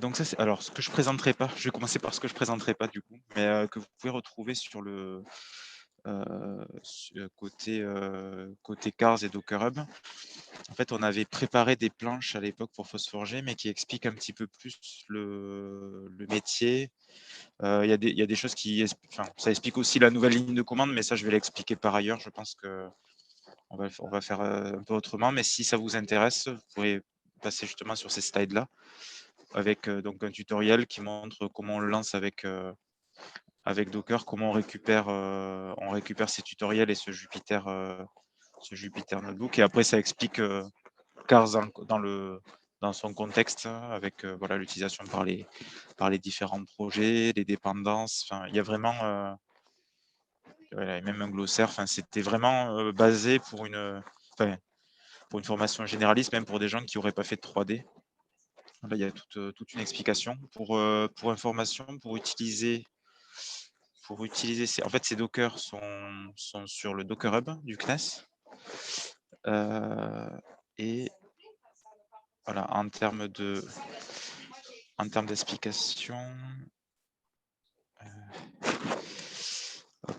Donc ça, alors ce que je présenterai pas, je vais commencer par ce que je présenterai pas du coup, mais que vous pouvez retrouver sur le côté Cars et Docker Hub. En fait, on avait préparé des planches à l'époque pour Phosphorg, mais qui expliquent un petit peu plus le métier. Il y a des choses ça explique aussi la nouvelle ligne de commande, mais ça, je vais l'expliquer par ailleurs. Je pense que on va faire un peu autrement, mais si ça vous intéresse, vous pourrez passer justement sur ces slides-là, avec donc un tutoriel qui montre comment on le lance avec Docker, comment on récupère ces tutoriels et ce Jupyter Notebook. Et après, ça explique Cars dans son contexte, avec voilà, l'utilisation par les différents projets, les dépendances. Enfin, il y a vraiment voilà, même un glossaire. Enfin, c'était vraiment basé pour une formation généraliste, même pour des gens qui n'auraient pas fait de 3D. Là, il y a toute une explication. Pour information, pour utiliser en fait, ces Docker sont sur le Docker Hub du CNES. Et voilà, en termes d'explication,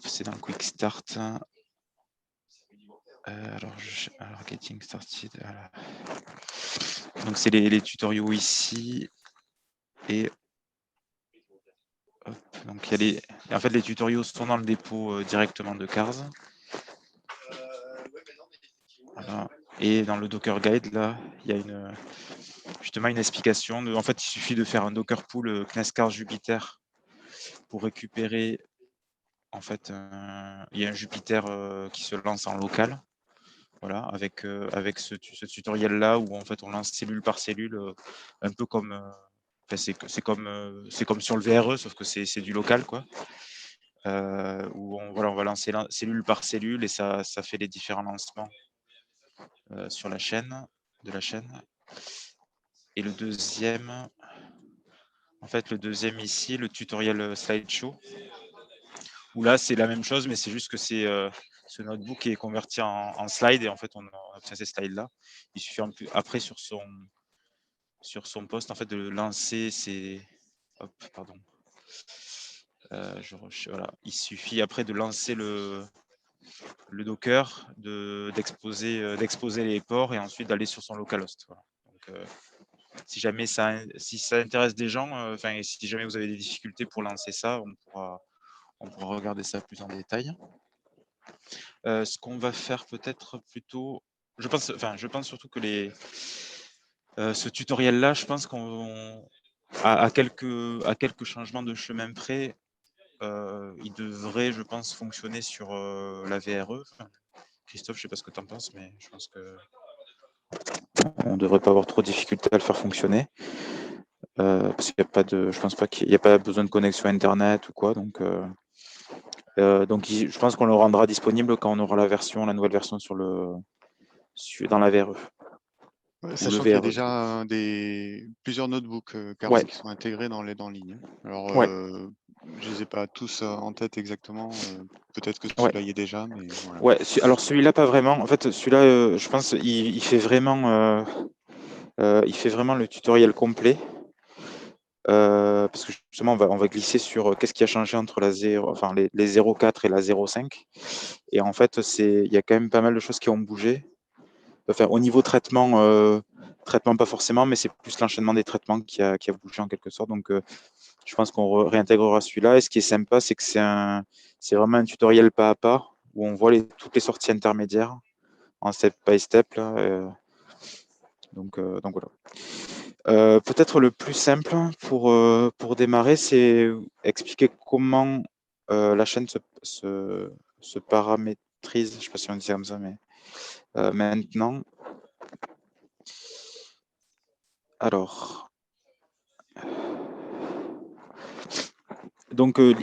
c'est dans le Quick Start. Alors, Getting Started. Voilà. Donc, c'est les tutoriaux ici. Et hop, donc, en fait, les tutoriaux sont dans le dépôt directement de Cars. Voilà. Et dans le Docker Guide, là, il y a justement une explication. En fait, il suffit de faire un Docker Pool CNES Cars Jupyter pour récupérer. En fait, il y a un Jupyter qui se lance en local. Voilà, avec ce tutoriel-là où en fait on lance cellule par cellule, un peu comme. C'est comme sur le VRE, sauf que c'est du local, quoi. Où on va lancer cellule par cellule et ça fait les différents lancements sur la chaîne. Et le deuxième ici, le tutoriel slideshow, où là c'est la même chose, mais c'est juste que ce notebook est converti en slide et en fait on obtient ces slides là. Il suffit après sur son poste en fait de lancer voilà. Il suffit après de lancer le Docker, d'exposer les ports et ensuite d'aller sur son localhost. Voilà. Donc, si ça intéresse des gens, si jamais vous avez des difficultés pour lancer ça, on pourra regarder ça plus en détail. Ce qu'on va faire peut-être plutôt, je pense surtout que ce tutoriel-là, je pense qu'on à quelques changements de chemin près, il devrait, je pense, fonctionner sur la VRE. Christophe, je sais pas ce que tu en penses, mais je pense que on devrait pas avoir trop de difficultés à le faire fonctionner. Parce qu'il y a pas de, je pense pas qu'il n'y a pas besoin de connexion internet ou quoi, donc je pense qu'on le rendra disponible quand on aura la nouvelle version dans la VRE. Ou le Sachant qu'il y a VRE. déjà plusieurs notebooks Cars Ouais. qui sont intégrés dans ligne. Alors, Ouais. je les ai pas tous en tête exactement. Peut-être que Ouais. celui-là y est déjà, mais voilà. Ouais. Alors celui-là pas vraiment. En fait, celui-là, je pense, il fait vraiment le tutoriel complet. Parce que justement, on va glisser sur qu'est-ce qui a changé entre les 0.4 et la 0.5. Et en fait, il y a quand même pas mal de choses qui ont bougé. Enfin, au niveau traitement pas forcément, mais c'est plus l'enchaînement des traitements qui a bougé en quelque sorte. Donc, je pense qu'on réintégrera celui-là. Et ce qui est sympa, c'est que c'est vraiment un tutoriel pas à pas où on voit toutes les sorties intermédiaires en step by step. Là, donc voilà. Peut-être le plus simple pour démarrer, c'est expliquer comment la chaîne se paramétrise. Je ne sais pas si on dit ça comme ça, mais maintenant. Alors, donc, l'idée,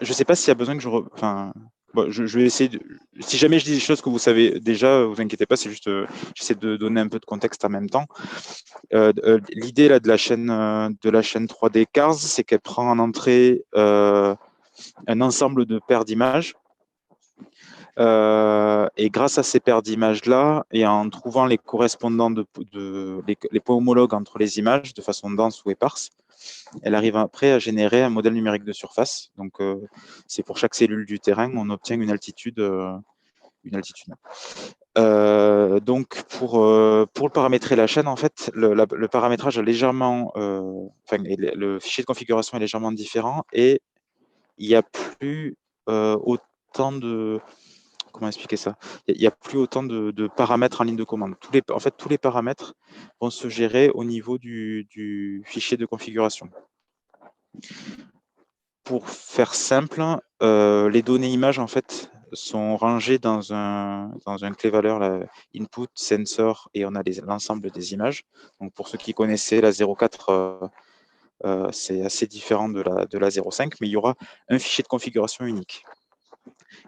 je ne sais pas s'il y a besoin que je vais essayer si jamais je dis des choses que vous savez déjà, vous inquiétez pas, c'est juste, j'essaie de donner un peu de contexte en même temps. L'idée là de la chaîne 3D Cars, c'est qu'elle prend en entrée un ensemble de paires d'images. Et grâce à ces paires d'images-là, et en trouvant les correspondants les points homologues entre les images de façon dense ou éparse, elle arrive après à générer un modèle numérique de surface. Donc, c'est pour chaque cellule du terrain, on obtient une altitude. Donc, pour paramétrer la chaîne, en fait, le paramétrage a légèrement, le fichier de configuration est légèrement différent et il n'y a plus autant de, comment expliquer ça? Il y a plus autant de paramètres en ligne de commande. En fait, tous les paramètres vont se gérer au niveau du fichier de configuration. Pour faire simple, les données images, en fait, sont rangées dans un clé-valeur, input, sensor, et on a l'ensemble des images. Donc, pour ceux qui connaissaient la 04, c'est assez différent de la 05, mais il y aura un fichier de configuration unique.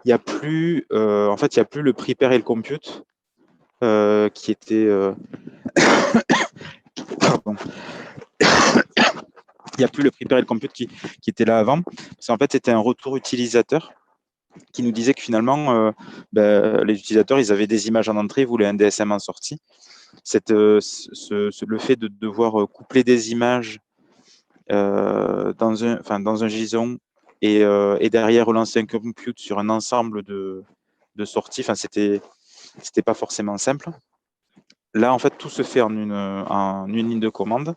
Il n'y a plus, en fait, il y a plus le prepare et le compute qui était, pardon, il n'y a plus le prepare et le compute qui était là avant. Parce qu'en fait, c'était un retour utilisateur qui nous disait que finalement, les utilisateurs, ils avaient des images en entrée, ils voulaient un DSM en sortie. Le fait de devoir coupler des images dans un JSON et derrière relancer un compute sur un ensemble de sorties, c'était pas forcément simple. Là, en fait, tout se fait en une ligne de commande.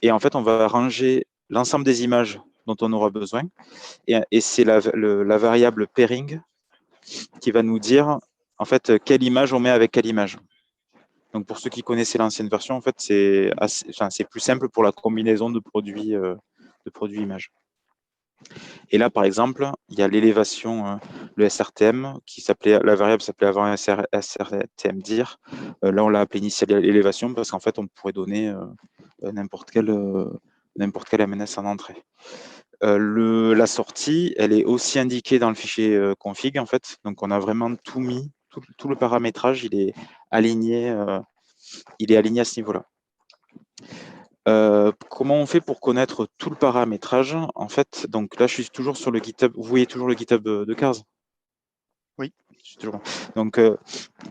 Et en fait, on va ranger l'ensemble des images dont on aura besoin. Et c'est la variable pairing qui va nous dire en fait quelle image on met avec quelle image. Donc pour ceux qui connaissaient l'ancienne version, en fait c'est plus simple pour la combinaison de produits images. Et là par exemple, il y a l'élévation, le SRTM la variable s'appelait avant SRTM dir. Là on l'a appelé initial élévation parce qu'en fait on pourrait donner n'importe quel MNS en entrée. La sortie, elle est aussi indiquée dans le fichier config, en fait. Donc, on a vraiment tout mis, tout le paramétrage, il est aligné à ce niveau-là. Comment on fait pour connaître tout le paramétrage? En fait, donc là, je suis toujours sur le GitHub. Vous voyez toujours le GitHub de Cars? Oui. Donc,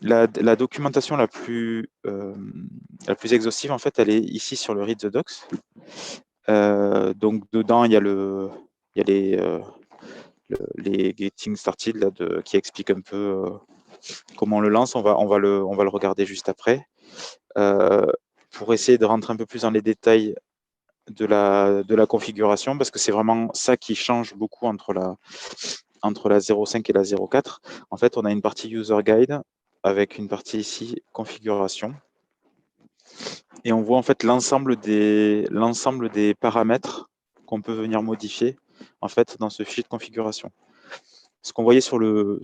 la documentation la plus exhaustive, en fait, elle est ici sur le read the docs. Donc, dedans, il y a les Getting Started là, qui expliquent un peu comment on le lance. On va le regarder juste après. Pour essayer de rentrer un peu plus dans les détails de la configuration, parce que c'est vraiment ça qui change beaucoup entre la 05 et la 04. En fait, on a une partie User Guide avec une partie ici configuration. Et on voit en fait l'ensemble des paramètres qu'on peut venir modifier en fait dans ce fichier de configuration. Ce qu'on voyait sur le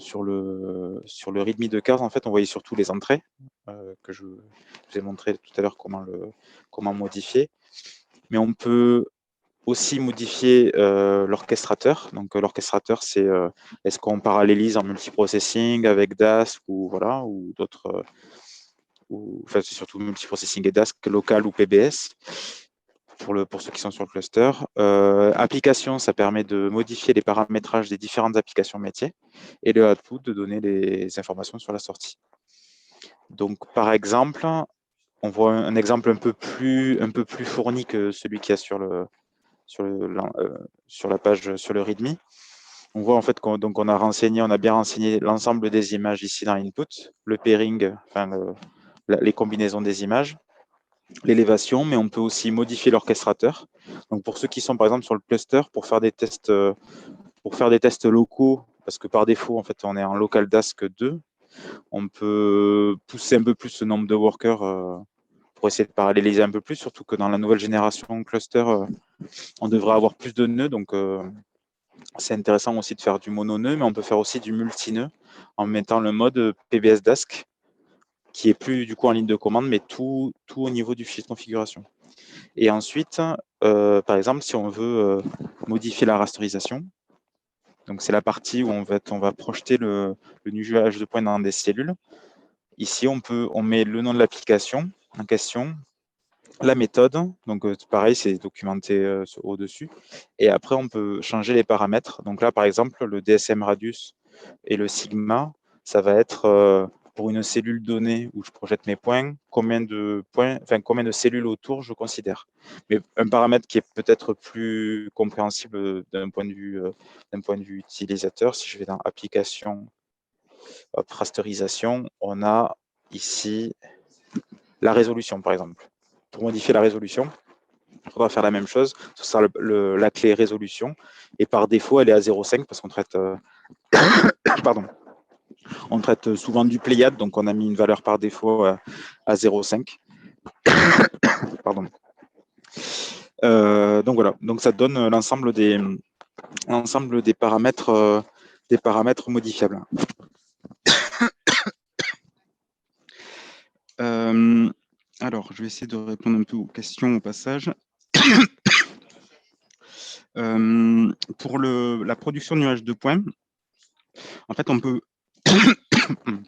README de Cars, en fait, on voyait surtout les entrées que je vous ai montré tout à l'heure comment modifier. Mais on peut aussi modifier l'orchestrateur. Donc l'orchestrateur, c'est est-ce qu'on parallélise en multiprocessing avec Dask ou voilà ou d'autres c'est surtout multiprocessing et Dask local ou PBS pour ceux qui sont sur le cluster. Application, ça permet de modifier les paramétrages des différentes applications métiers et le output de donner les informations sur la sortie. Donc par exemple, on voit un exemple un peu plus fourni que celui qu'il y a sur la page sur le README. On voit en fait qu'on a bien renseigné l'ensemble des images ici dans l'input, le pairing, les combinaisons des images, l'élévation, mais on peut aussi modifier l'orchestrateur. Donc pour ceux qui sont par exemple sur le cluster, pour faire des tests locaux, parce que par défaut en fait on est en local Dask 2, on peut pousser un peu plus le nombre de workers pour essayer de paralléliser un peu plus, surtout que dans la nouvelle génération cluster, on devrait avoir plus de nœuds, donc c'est intéressant aussi de faire du mono-nœud, mais on peut faire aussi du multi-nœud en mettant le mode PBS Dask, qui est plus du coup en ligne de commande, mais tout au niveau du fichier de configuration. Et ensuite, par exemple, si on veut modifier la rasterisation, donc c'est la partie où on va projeter le nuage de points dans des cellules. Ici, on met le nom de l'application en question, la méthode, donc pareil, c'est documenté au-dessus. Et après, on peut changer les paramètres. Donc là, par exemple, le DSM radius et le sigma, ça va être pour une cellule donnée où je projette mes points, combien de cellules autour je considère. Mais un paramètre qui est peut-être plus compréhensible d'un point de vue utilisateur, si je vais dans application, hop, rasterisation, on a ici la résolution, par exemple. Pour modifier la résolution, il faudra faire la même chose. Ce sera la clé résolution. Et par défaut, elle est à 0,5 parce qu'on traite, pardon, on traite souvent du Pléiade, donc on a mis une valeur par défaut à 0,5. Pardon. Donc voilà, donc ça donne l'ensemble des paramètres modifiables. Alors, je vais essayer de répondre un peu aux questions au passage. Pour la production de nuages de points, en fait, on peut... je vais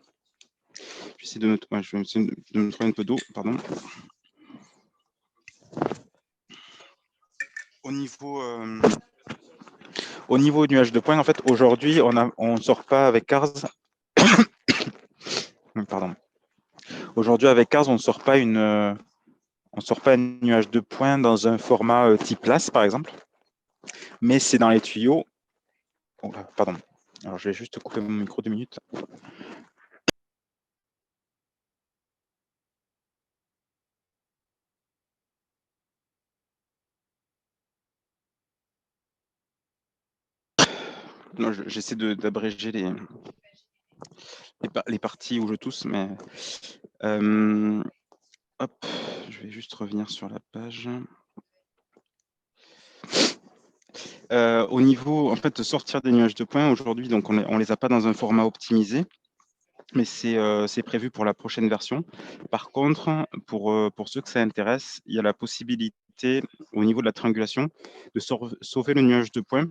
essayer de me trouver un peu d'eau, pardon. Au niveau nuage de points, en fait, aujourd'hui, on ne sort pas avec Cars. Pardon. Aujourd'hui, avec Cars, on ne sort pas un nuage de points dans un format type LAS, par exemple. Mais c'est dans les tuyaux. Oh là, pardon. Alors, je vais juste couper mon micro 2 minutes. J'essaie d'abréger les parties où je tousse, mais hop, je vais juste revenir sur la page. Au niveau, en fait, de sortir des nuages de points, aujourd'hui, donc on les a pas dans un format optimisé, mais c'est prévu pour la prochaine version. Par contre, pour ceux que ça intéresse, il y a la possibilité, au niveau de la triangulation, de sauver le nuage de points,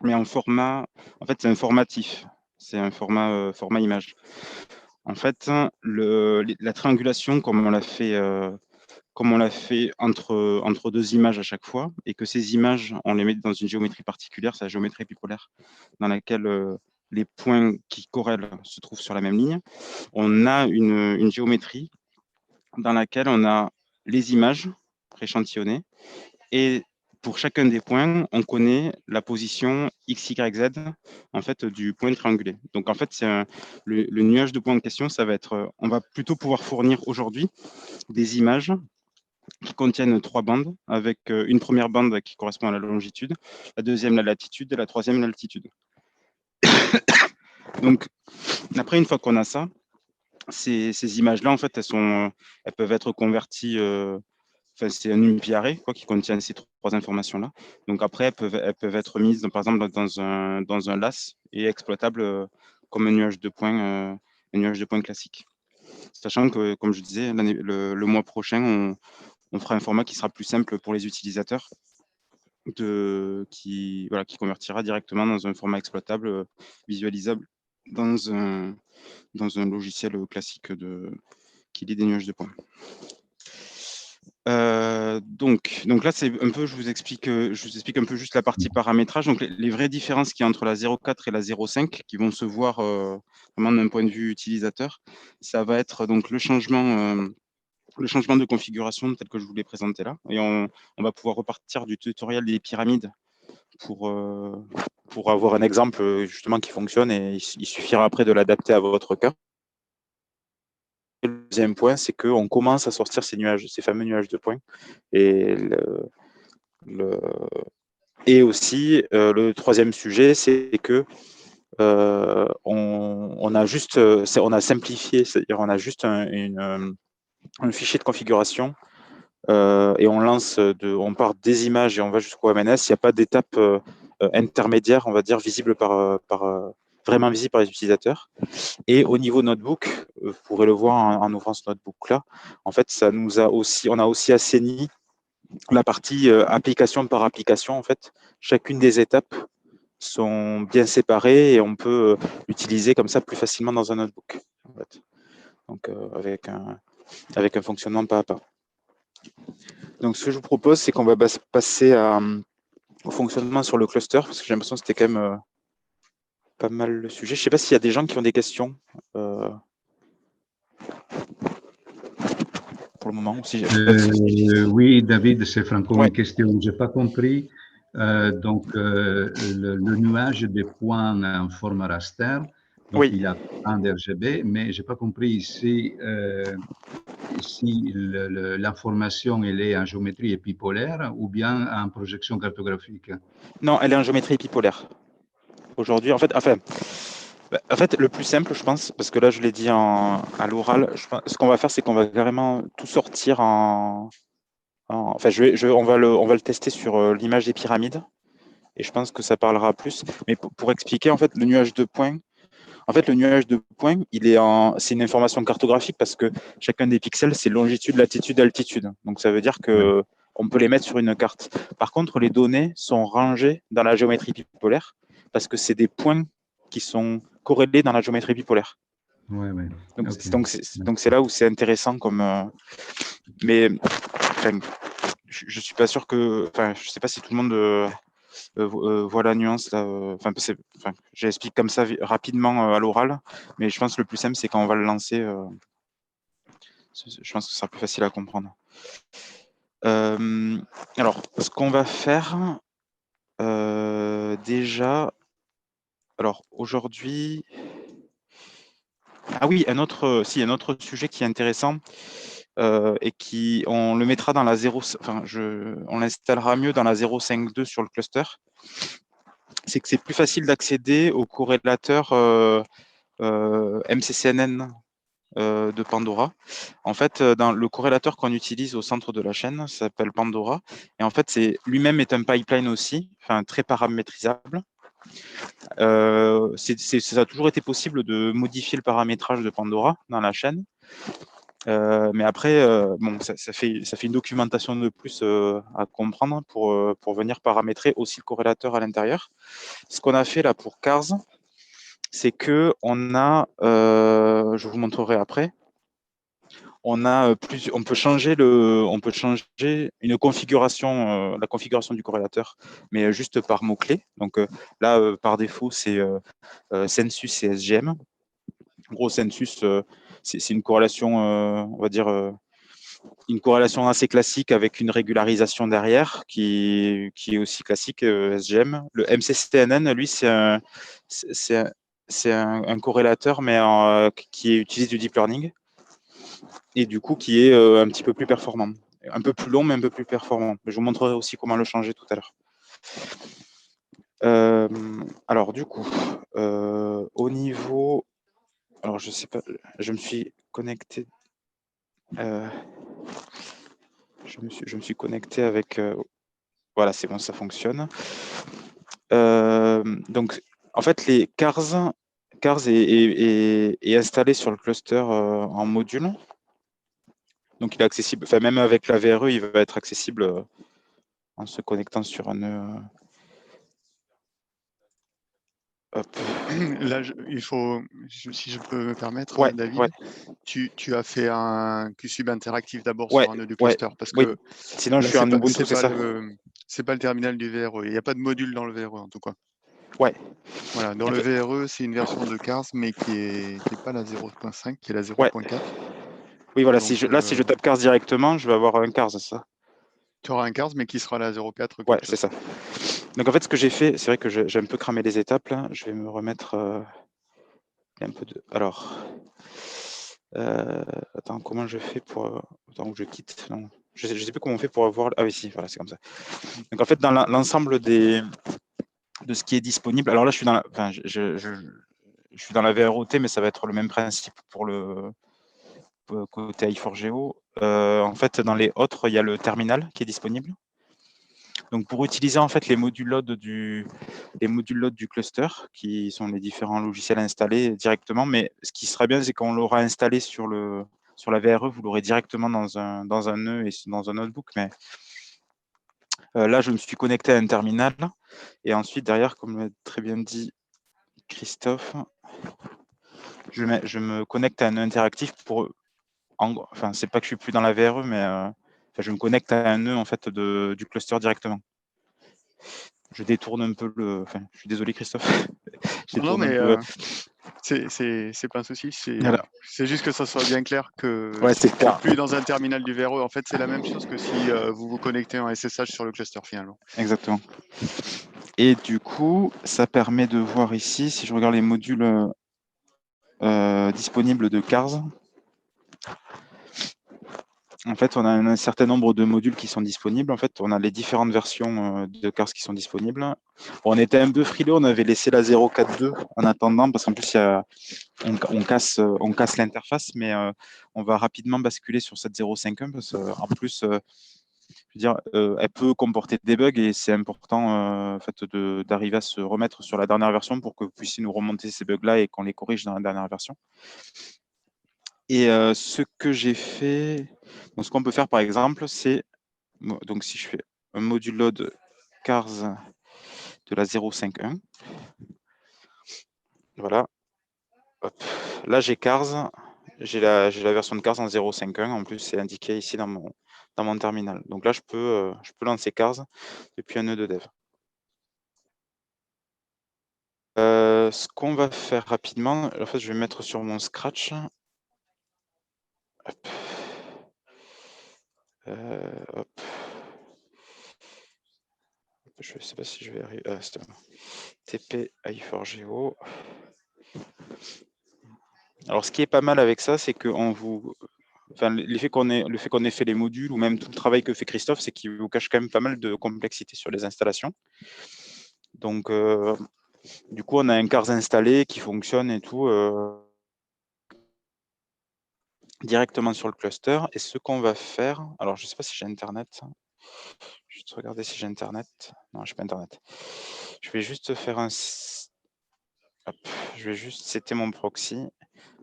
mais en fait, c'est un formatif. C'est un format image. En fait, la triangulation, comme on l'a fait entre deux images à chaque fois, et que ces images, on les met dans une géométrie particulière, c'est la géométrie bipolaire, dans laquelle les points qui corrèlent se trouvent sur la même ligne. On a une géométrie dans laquelle on a les images prééchantillonnées, et pour chacun des points, on connaît la position x, y, z en fait, du point triangulé. Donc en fait, le nuage de points en question, ça va être, on va plutôt pouvoir fournir aujourd'hui des images qui contiennent 3 bandes, avec une première bande qui correspond à la longitude, la deuxième la latitude et la troisième l'altitude. Donc après, une fois qu'on a ça, ces images-là, en fait, elles peuvent être converties. C'est un numpy qui contient ces 3 informations-là. Donc après, elles peuvent être mises, par exemple, dans un LAS et exploitables comme un nuage de points classique. Sachant que, comme je disais, le mois prochain, on fera un format qui sera plus simple pour les utilisateurs, qui convertira directement dans un format exploitable, visualisable dans un logiciel classique qui lit des nuages de points. Donc là, c'est un peu, je vous explique un peu juste la partie paramétrage. Donc les vraies différences qu'il y a entre la 0.4 et la 0.5, qui vont se voir vraiment d'un point de vue utilisateur, ça va être donc le changement de configuration tel que je vous l'ai présenté là. Et on va pouvoir repartir du tutoriel des pyramides pour avoir un exemple justement qui fonctionne, et il suffira après de l'adapter à votre cas. Le deuxième point, c'est qu'on commence à sortir ces fameux nuages de points. Et aussi, le troisième sujet, c'est que on a simplifié, c'est-à-dire on a juste un fichier de configuration et on part des images et on va jusqu'au MNS. Il n'y a pas d'étape intermédiaire, on va dire, vraiment visible par les utilisateurs. Et au niveau notebook, vous pourrez le voir en ouvrant ce notebook-là, en fait, on a aussi assaini la partie application par application. En fait, chacune des étapes sont bien séparées et on peut l'utiliser comme ça plus facilement dans un notebook. En fait. Donc, avec un fonctionnement pas à pas. Donc, ce que je vous propose, c'est qu'on va passer au fonctionnement sur le cluster, parce que j'ai l'impression que c'était quand même pas mal le sujet. Je ne sais pas s'il y a des gens qui ont des questions pour le moment. Ou si, je sais pas Oui, David, c'est Franco, ouais. une question. Je n'ai pas compris. Donc, le nuage des points en forme raster, donc Oui. il a un d'RGB, mais je n'ai pas compris si l'information elle est en géométrie épipolaire ou bien en projection cartographique. Non, elle est en géométrie épipolaire. Aujourd'hui, en fait, le plus simple, je pense, parce que là, je l'ai dit à l'oral, ce qu'on va faire, c'est qu'on va carrément tout sortir enfin, on va le tester sur l'image des pyramides, et je pense que ça parlera plus. Mais pour expliquer, en fait, le nuage de points, c'est une information cartographique parce que chacun des pixels, c'est longitude, latitude, altitude. Donc, ça veut dire que on peut les mettre sur une carte. Par contre, les données sont rangées dans la géométrie bipolaire parce que c'est des points qui sont corrélés dans la géométrie bipolaire. Ouais, ouais. Donc, Okay. donc c'est là où c'est intéressant comme. Mais enfin, je suis pas sûr que. Enfin, je sais pas si tout le monde voit la nuance là. Enfin, j'explique comme ça rapidement à l'oral, mais je pense que le plus simple, c'est quand on va le lancer. Je pense que ce sera plus facile à comprendre. Alors, ce qu'on va faire déjà. Alors aujourd'hui. Ah oui, un autre sujet qui est intéressant et on le mettra dans la 0, enfin, on l'installera mieux dans la 0.5.2 sur le cluster. C'est que c'est plus facile d'accéder au corrélateur MCCNN de Pandora. En fait, dans le corrélateur qu'on utilise au centre de la chaîne, ça s'appelle Pandora. Et en fait, lui-même est un pipeline aussi, enfin, très paramétrisable. Ça a toujours été possible de modifier le paramétrage de Pandora dans la chaîne. Mais après, bon, ça fait une documentation de plus à comprendre pour venir paramétrer aussi le corrélateur à l'intérieur. Ce qu'on a fait là pour Cars, c'est que je vous montrerai après, on peut changer une configuration, la configuration du corrélateur, mais juste par mots-clés. Donc là, par défaut, c'est Census et SGM. En gros, Census, c'est une corrélation, on va dire, une corrélation assez classique avec une régularisation derrière qui est aussi classique SGM. Le MCCNN, lui, c'est un corrélateur, mais qui utilise du deep learning et du coup qui est un petit peu plus performant. Un peu plus long, mais un peu plus performant. Je vous montrerai aussi comment le changer tout à l'heure. Alors, du coup, au niveau. Alors, je sais pas, je me suis connecté. Je me suis connecté avec. Voilà, c'est bon, ça fonctionne. Donc, en fait, les Cars est installé sur le cluster en module. Donc, il est accessible, enfin, même avec la VRE, il va être accessible en se connectant sur un nœud. Hop. Là, si je peux me permettre, Ouais, David, ouais, tu as fait un QSUB interactif d'abord ouais, sur un nœud du ouais. cluster parce Oui, que sinon, je là, suis en Ubuntu, c'est ça? c'est pas le terminal du VRE. Il n'y a pas de module dans le VRE en tout cas. Ouais. Voilà, dans le VRE, c'est une version de Cars, mais qui est pas la 0.5, qui est la Ouais. 0.4. Oui, voilà, Donc, si je tape Cars directement, je vais avoir un Cars, c'est ça? tu auras un Cars, mais qui sera la 0.4 Ouais, quelque c'est chose ça. comme ça. Donc, en fait, ce que j'ai fait, c'est vrai que j'ai un peu cramé les étapes, là. Je vais me remettre un peu de. Alors. Attends, comment je fais pour. Attends, je quitte. Non. Je sais plus comment on fait pour avoir. Ah oui, si, voilà, c'est comme ça. Donc, en fait, dans l'ensemble de ce qui est disponible. Alors là, je suis dans la. Enfin, je suis dans la VROT, mais ça va être le même principe pour le côté i4Geo. En fait, dans les autres, il y a le terminal qui est disponible. Donc, pour utiliser en fait les modules load du cluster, qui sont les différents logiciels installés directement, mais ce qui serait bien, c'est qu'on l'aura installé sur la VRE, vous l'aurez directement dans un nœud et dans un notebook. Mais là, je me suis connecté à un terminal et ensuite derrière, comme l'a très bien dit Christophe, je me connecte à un nœud interactif enfin, c'est pas que je suis plus dans la VRE, mais je me connecte à un nœud en fait du cluster directement. je détourne un peu le... Enfin, je suis désolé, Christophe. Je Non, détourne un mais peu. c'est pas un souci. Voilà. C'est juste que ça soit bien clair que Ouais, c'est c'est clair. plus dans un terminal du VRE. En fait, c'est la même chose que si vous vous connectez en SSH sur le cluster finalement. Exactement. Et du coup, ça permet de voir ici, si je regarde les modules disponibles de CARS, en fait, on a un certain nombre de modules qui sont disponibles. En fait, on a les différentes versions de CARS qui sont disponibles. Bon, on était un peu frileux, on avait laissé la 0.4.2 en attendant, parce qu'en plus, on casse l'interface, mais on va rapidement basculer sur cette 0.5.1, parce qu'en plus, je veux dire, elle peut comporter des bugs et c'est important en fait, d'arriver à se remettre sur la dernière version pour que vous puissiez nous remonter ces bugs-là et qu'on les corrige dans la dernière version. Et ce que j'ai fait, donc ce qu'on peut faire par exemple, c'est, donc si je fais un module load CARS de la 0.5.1, voilà, hop. Là j'ai CARS, j'ai la version de CARS en 0.5.1, en plus c'est indiqué ici dans mon terminal. Donc là je peux lancer CARS depuis un nœud de dev. Ce qu'on va faire rapidement, en fait, je vais mettre sur mon Scratch. Hop. Hop. Je ne sais pas si je vais arriver. C'est bon. TP i4geo. Alors, ce qui est pas mal avec ça, c'est que le fait qu'on ait fait les modules ou même tout le travail que fait Christophe, c'est qu'il vous cache quand même pas mal de complexité sur les installations. Donc, du coup, on a un CARS installé qui fonctionne et tout. Directement sur le cluster. Et ce qu'on va faire, alors je ne sais pas si j'ai Internet. Je vais juste regarder si j'ai Internet. Non, je n'ai pas Internet. Je vais juste faire un... Hop. Je vais juste setter mon proxy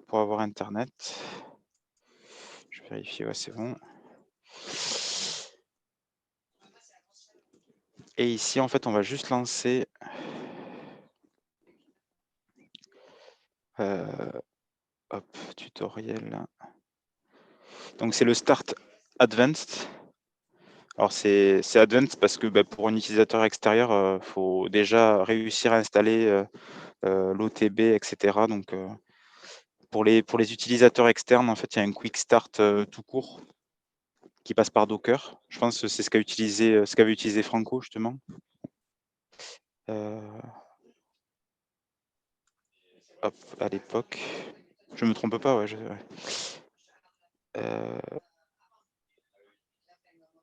pour avoir Internet. Je vérifie, ouais, c'est bon. Et ici, en fait, on va juste lancer... hop, tutoriel. Donc, c'est le Start Advanced. Alors, c'est Advanced parce que pour un utilisateur extérieur, il faut déjà réussir à installer l'OTB, etc. Donc, pour les utilisateurs externes, en fait, il y a un Quick Start tout court qui passe par Docker. Je pense que c'est ce qu'avait utilisé Franco, justement. Hop, à l'époque. Je ne me trompe pas, ouais.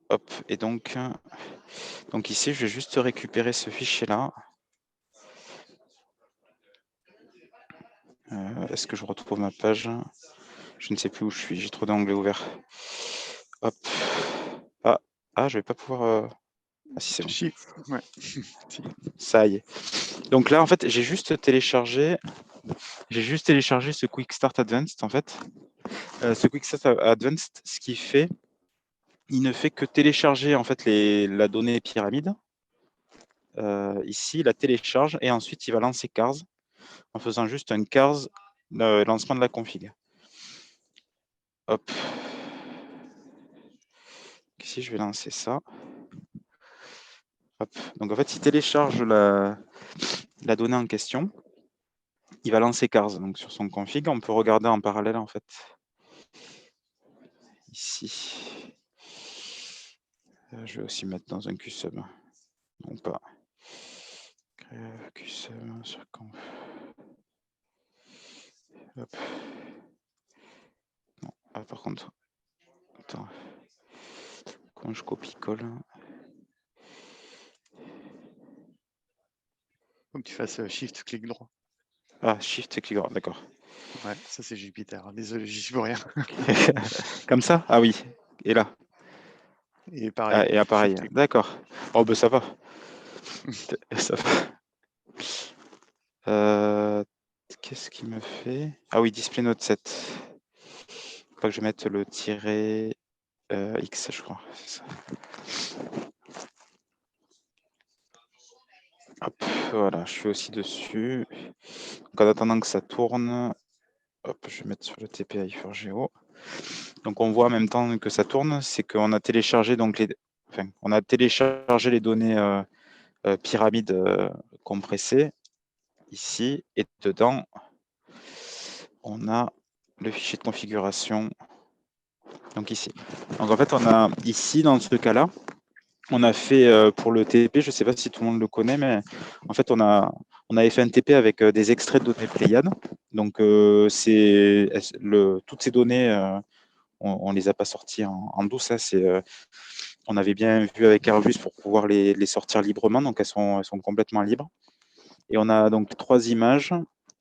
Hop, et donc ici, je vais juste récupérer ce fichier-là. Est-ce que je retrouve ma page? Je ne sais plus où je suis, j'ai trop d'onglets ouverts. Hop. Ah, je vais pas pouvoir... Ah si, c'est bon. Shift, ouais. Ça y est. Donc là, en fait, j'ai juste téléchargé ce Quick Start Advanced, en fait. Ce Quick Start Advanced, ce qu'il fait, il ne fait que télécharger, en fait, la donnée pyramide. Ici, il la télécharge et ensuite, il va lancer CARS en faisant juste un CARS lancement de la config. Hop. Ici, je vais lancer ça. Hop. Donc, en fait, il télécharge la donnée en question. Il va lancer CARS donc, sur son config. On peut regarder en parallèle, en fait. Ici. Je vais aussi mettre dans un QSub. Non pas. QSub sur conf. Hop. Non. Ah, par contre. Attends. Quand je copie-colle. Faut que tu fasses Shift, clic droit. Ah, Shift et clic droit, d'accord. Ouais, ça c'est Jupiter. Désolé, j'y suis pour rien. Comme ça? Ah oui. Et là? Et pareil. Et appareil. D'accord. Oh, ben ça va. Ça va. Qu'est-ce qu'il me fait? Ah oui, display note 7. Il faut que je mette le tiret X, je crois. C'est ça. Hop, voilà, je suis aussi dessus. Donc en attendant que ça tourne, hop, je vais mettre sur le TP i4geo. Donc on voit en même temps que ça tourne, c'est qu'on a téléchargé donc on a téléchargé les données pyramide compressée ici, et dedans, on a le fichier de configuration, donc ici. Donc en fait, on a ici, dans ce cas-là, on a fait pour le TP, je ne sais pas si tout le monde le connaît, mais en fait, on avait fait un TP avec des extraits de données Pléiades. Donc, toutes ces données, on ne les a pas sorties en douce. Hein, on avait bien vu avec Airbus pour pouvoir les sortir librement. Donc, elles sont complètement libres. Et on a donc 3 images.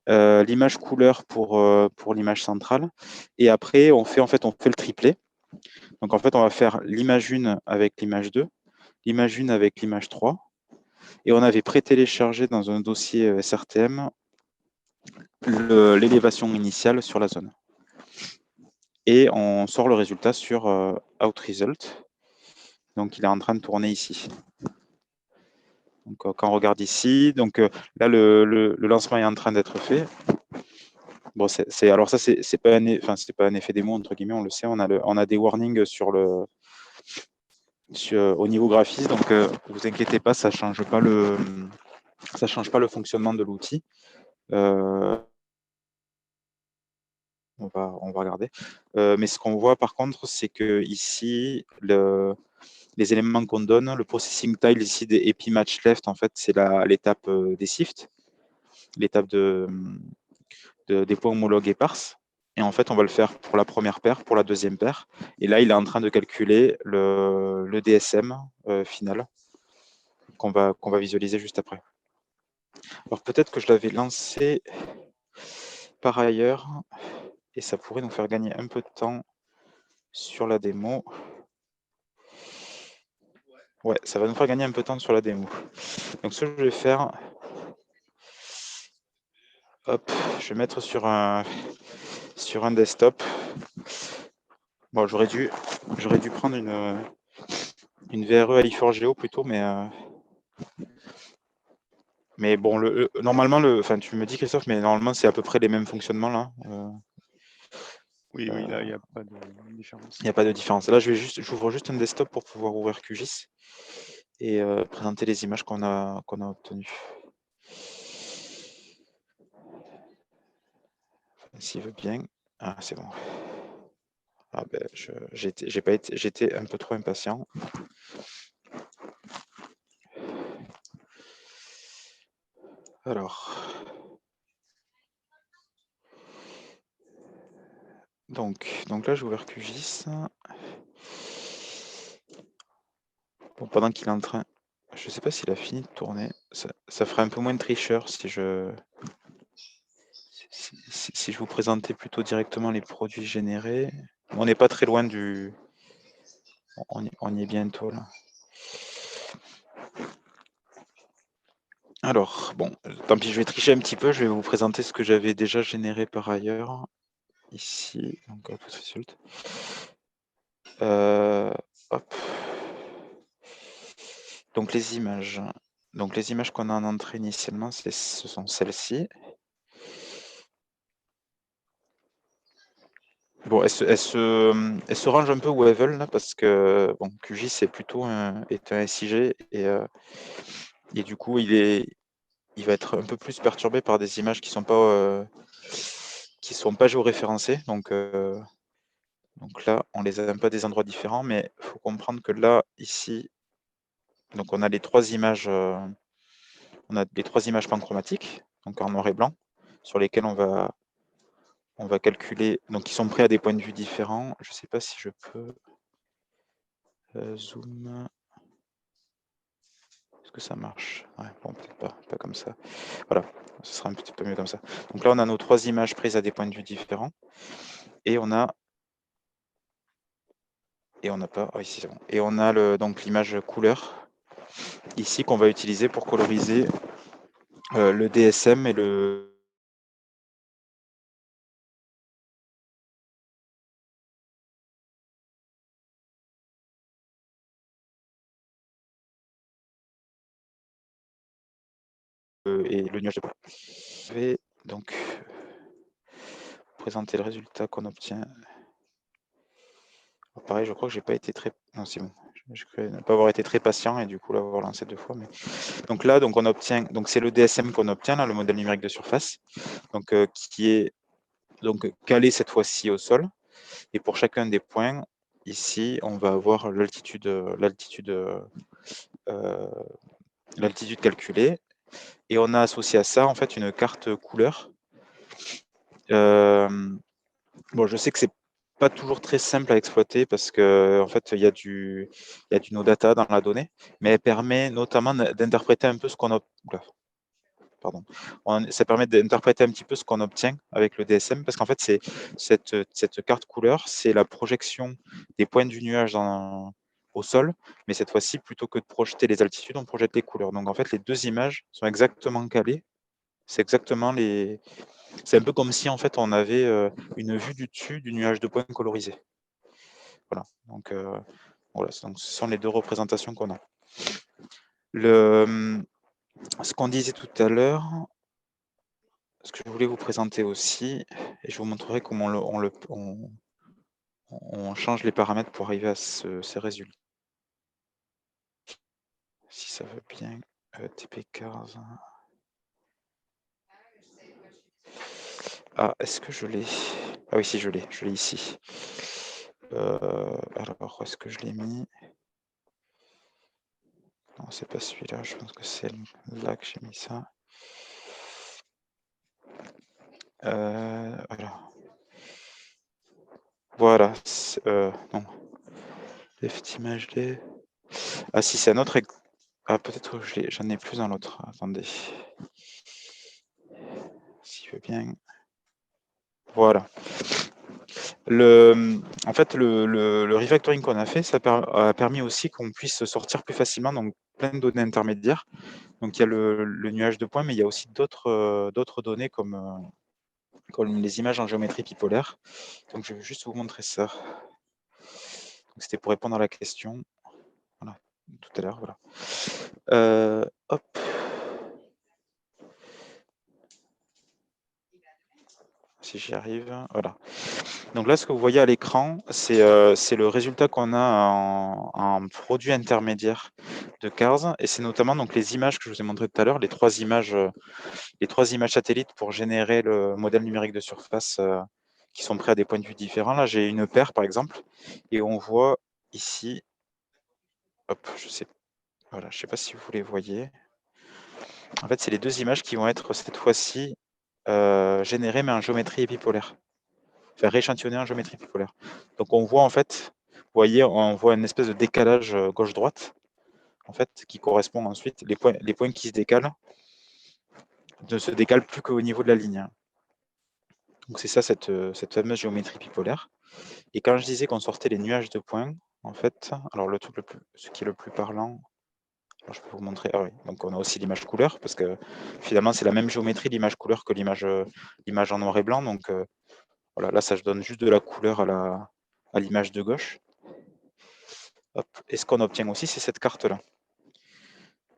L'image couleur pour l'image centrale. Et après, on fait le triplet. Donc, en fait, on va faire l'image 1 avec l'image 2. L'image 1 avec l'image 3, et on avait pré-téléchargé dans un dossier SRTM l'élévation initiale sur la zone. Et on sort le résultat sur OutResult. Donc il est en train de tourner ici. Donc quand on regarde ici, donc là le lancement est en train d'être fait. Bon, alors ça c'est pas un effet démo entre guillemets, on le sait, on a des warnings au niveau graphisme, donc vous inquiétez pas, ça change pas le fonctionnement de l'outil. On va regarder. Mais ce qu'on voit par contre, c'est que ici, les éléments qu'on donne, le processing tile ici des EPI match left, en fait, c'est l'étape des SIFT, l'étape des points homologues éparses. Et en fait, on va le faire pour la première paire, pour la deuxième paire. Et là, il est en train de calculer le DSM final qu'on va visualiser juste après. Alors peut-être que je l'avais lancé par ailleurs, et ça pourrait nous faire gagner un peu de temps sur la démo. Ouais, ça va nous faire gagner un peu de temps sur la démo. Donc ce que je vais faire, hop, je vais mettre sur un desktop. Bon, j'aurais dû prendre une VRE à i4Geo plutôt, mais bon, normalement, tu me dis Christophe, mais normalement c'est à peu près les mêmes fonctionnements là. Oui, là il n'y a pas de différence. Il n'y a pas de différence. Là, j'ouvre juste un desktop pour pouvoir ouvrir QGIS et présenter les images qu'on a obtenues. S'il veut bien. Ah, c'est bon. Ah ben, j'étais un peu trop impatient. Alors, donc là, j'ai ouvert QGIS. Bon, pendant qu'il est en train, je sais pas s'il a fini de tourner. Ça ferait un peu moins de tricheur si je vous présentais plutôt directement les produits générés. On n'est pas très loin du. On y est bientôt là. Alors, bon, tant pis, je vais tricher un petit peu. Je vais vous présenter ce que j'avais déjà généré par ailleurs. Ici, donc result. Hop. Donc les images. Donc les images qu'on a en entrée initialement, ce sont celles-ci. Bon, elles se rangent un peu où elles veulent là, parce que bon, QGIS c'est plutôt est un SIG et du coup il va être un peu plus perturbé par des images qui sont pas géoréférencées. Donc là, on les a un peu à des endroits différents, mais il faut comprendre que là, ici, donc on a les 3 images, panchromatiques, donc en noir et blanc, sur lesquelles on va calculer, donc ils sont prêts à des points de vue différents. Je ne sais pas si je peux zoom. Est-ce que ça marche? Ouais, bon, peut-être pas comme ça. Voilà, ce sera un petit peu mieux comme ça. Donc là, on a nos 3 images prises à des points de vue différents. Et on a pas. Ah, ici, c'est bon. Et on a donc l'image couleur ici qu'on va utiliser pour coloriser le DSM et le nuage de poids. Je vais donc présenter le résultat qu'on obtient. Alors, pareil, je crois que j'ai pas été très. Non, c'est bon. Je crois ne pas avoir été très patient et du coup l'avoir lancé 2 fois. Mais... Donc là, on obtient, donc c'est le DSM qu'on obtient, là, le modèle numérique de surface, donc, qui est donc calé cette fois-ci au sol. Et pour chacun des points, ici, on va avoir l'altitude calculée. Et on a associé à ça, en fait, une carte couleur. Bon, je sais que c'est pas toujours très simple à exploiter parce que en fait, il y a du no data dans la donnée, mais elle permet notamment d'interpréter un peu ce qu'on ça permet d'interpréter un petit peu ce qu'on obtient avec le DSM parce qu'en fait, c'est cette carte couleur, c'est la projection des points du nuage au sol, mais cette fois-ci, plutôt que de projeter les altitudes, on projette les couleurs. Donc en fait, les 2 images sont exactement calées. C'est exactement c'est un peu comme si en fait on avait une vue du dessus du nuage de points colorisés. Voilà. Donc voilà, donc ce sont les 2 représentations qu'on a. Ce qu'on disait tout à l'heure, ce que je voulais vous présenter aussi, et je vous montrerai comment on change les paramètres pour arriver à ces résultats. Si ça veut bien, TP15. Ah, est-ce que je l'ai? Ah oui, si, je l'ai ici. Alors, où est-ce que je l'ai mis? Non, c'est pas celui-là, je pense que c'est là que j'ai mis ça. Voilà. Non. Left image day. Ah si, c'est un autre. Ah, peut-être que j'en ai plus dans l'autre. Attendez. S'il veut bien. Voilà. En fait, le refactoring qu'on a fait, ça a permis aussi qu'on puisse sortir plus facilement donc plein de données intermédiaires. Donc il y a le nuage de points, mais il y a aussi d'autres données comme les images en géométrie bipolaire. Donc je vais juste vous montrer ça. C'était pour répondre à la question. Voilà, tout à l'heure, voilà. Hop. Si j'y arrive, voilà. Donc là, ce que vous voyez à l'écran, c'est le résultat qu'on a en produit intermédiaire de CARS, et c'est notamment donc les images que je vous ai montrées tout à l'heure, les 3 images satellites pour générer le modèle numérique de surface qui sont prêts à des points de vue différents. Là, j'ai une paire, par exemple, et on voit ici, hop, je sais pas si vous les voyez. En fait, c'est les 2 images qui vont être cette fois-ci générées, mais en géométrie épipolaire. Enfin, rééchantillonner en géométrie bipolaire. Donc on voit en fait, vous voyez, on voit une espèce de décalage gauche-droite, en fait, qui correspond ensuite, les points qui se décalent, ne se décalent plus qu'au niveau de la ligne. Donc c'est ça, cette fameuse géométrie bipolaire. Et quand je disais qu'on sortait les nuages de points, en fait, alors ce qui est le plus parlant, alors je peux vous montrer, ah oui, donc on a aussi l'image couleur, parce que finalement c'est la même géométrie, l'image couleur, que l'image en noir et blanc. Donc voilà, là ça je donne juste de la couleur à l'image de gauche. Hop. Et ce qu'on obtient aussi, c'est cette carte-là.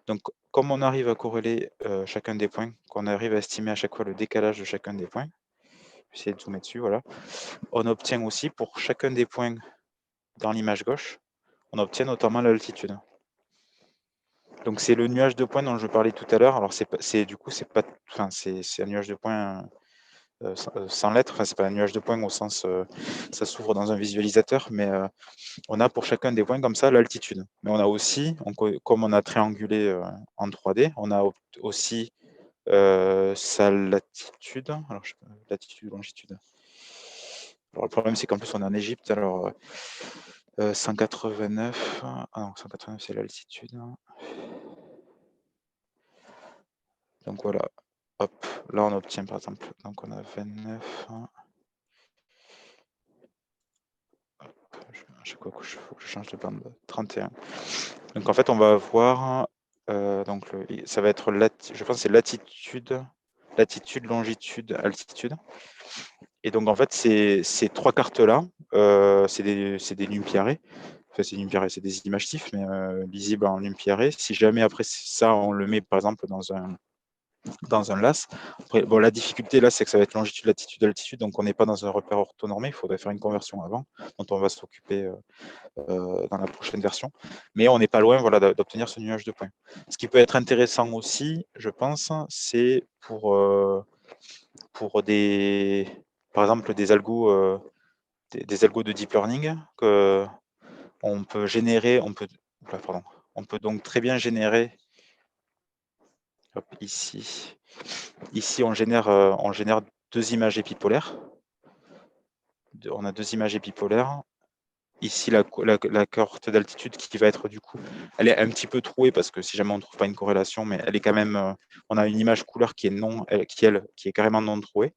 Donc, comme on arrive à corréler chacun des points, qu'on arrive à estimer à chaque fois le décalage de chacun des points, je vais essayer de zoomer dessus, voilà. On obtient aussi pour chacun des points dans l'image gauche, on obtient notamment l'altitude. Donc c'est le nuage de points dont je parlais tout à l'heure. Alors c'est un nuage de points sans lettres. Enfin, c'est pas un nuage de points au sens ça s'ouvre dans un visualisateur, mais on a pour chacun des points comme ça l'altitude. Mais on a aussi, comme on a triangulé en 3D, on a aussi sa latitude. Alors, latitude, longitude. Alors, le problème, c'est qu'en plus, on est en Égypte. Alors, 189. Ah non, 189, c'est l'altitude. Donc, voilà. Hop, là, on obtient, par exemple, donc on a 29. À chaque fois que je change de bande, 31. Donc, en fait, on va avoir... donc, ça va être, je pense, c'est latitude, longitude, altitude. Et donc, en fait, ces 3 cartes-là, c'est des NumPy-Array. Enfin, c'est des images TIFF, mais lisibles en NumPy-Array. Si jamais après ça, on le met, par exemple, dans un dans un LAS. Après, bon, la difficulté là, c'est que ça va être longitude, latitude, altitude, donc on n'est pas dans un repère orthonormé, il faudrait faire une conversion avant, dont on va s'occuper dans la prochaine version. Mais on n'est pas loin, voilà, d'obtenir ce nuage de points. Ce qui peut être intéressant aussi, je pense, c'est pour des, par exemple, des algos de deep learning que on peut générer, on peut donc très bien générer. Hop, ici, on génère 2 images épipolaires. On a 2 images épipolaires. Ici, la cohorte d'altitude qui va être du coup, elle est un petit peu trouée parce que si jamais on ne trouve pas une corrélation, mais elle est quand même, on a une image couleur qui est carrément non trouée.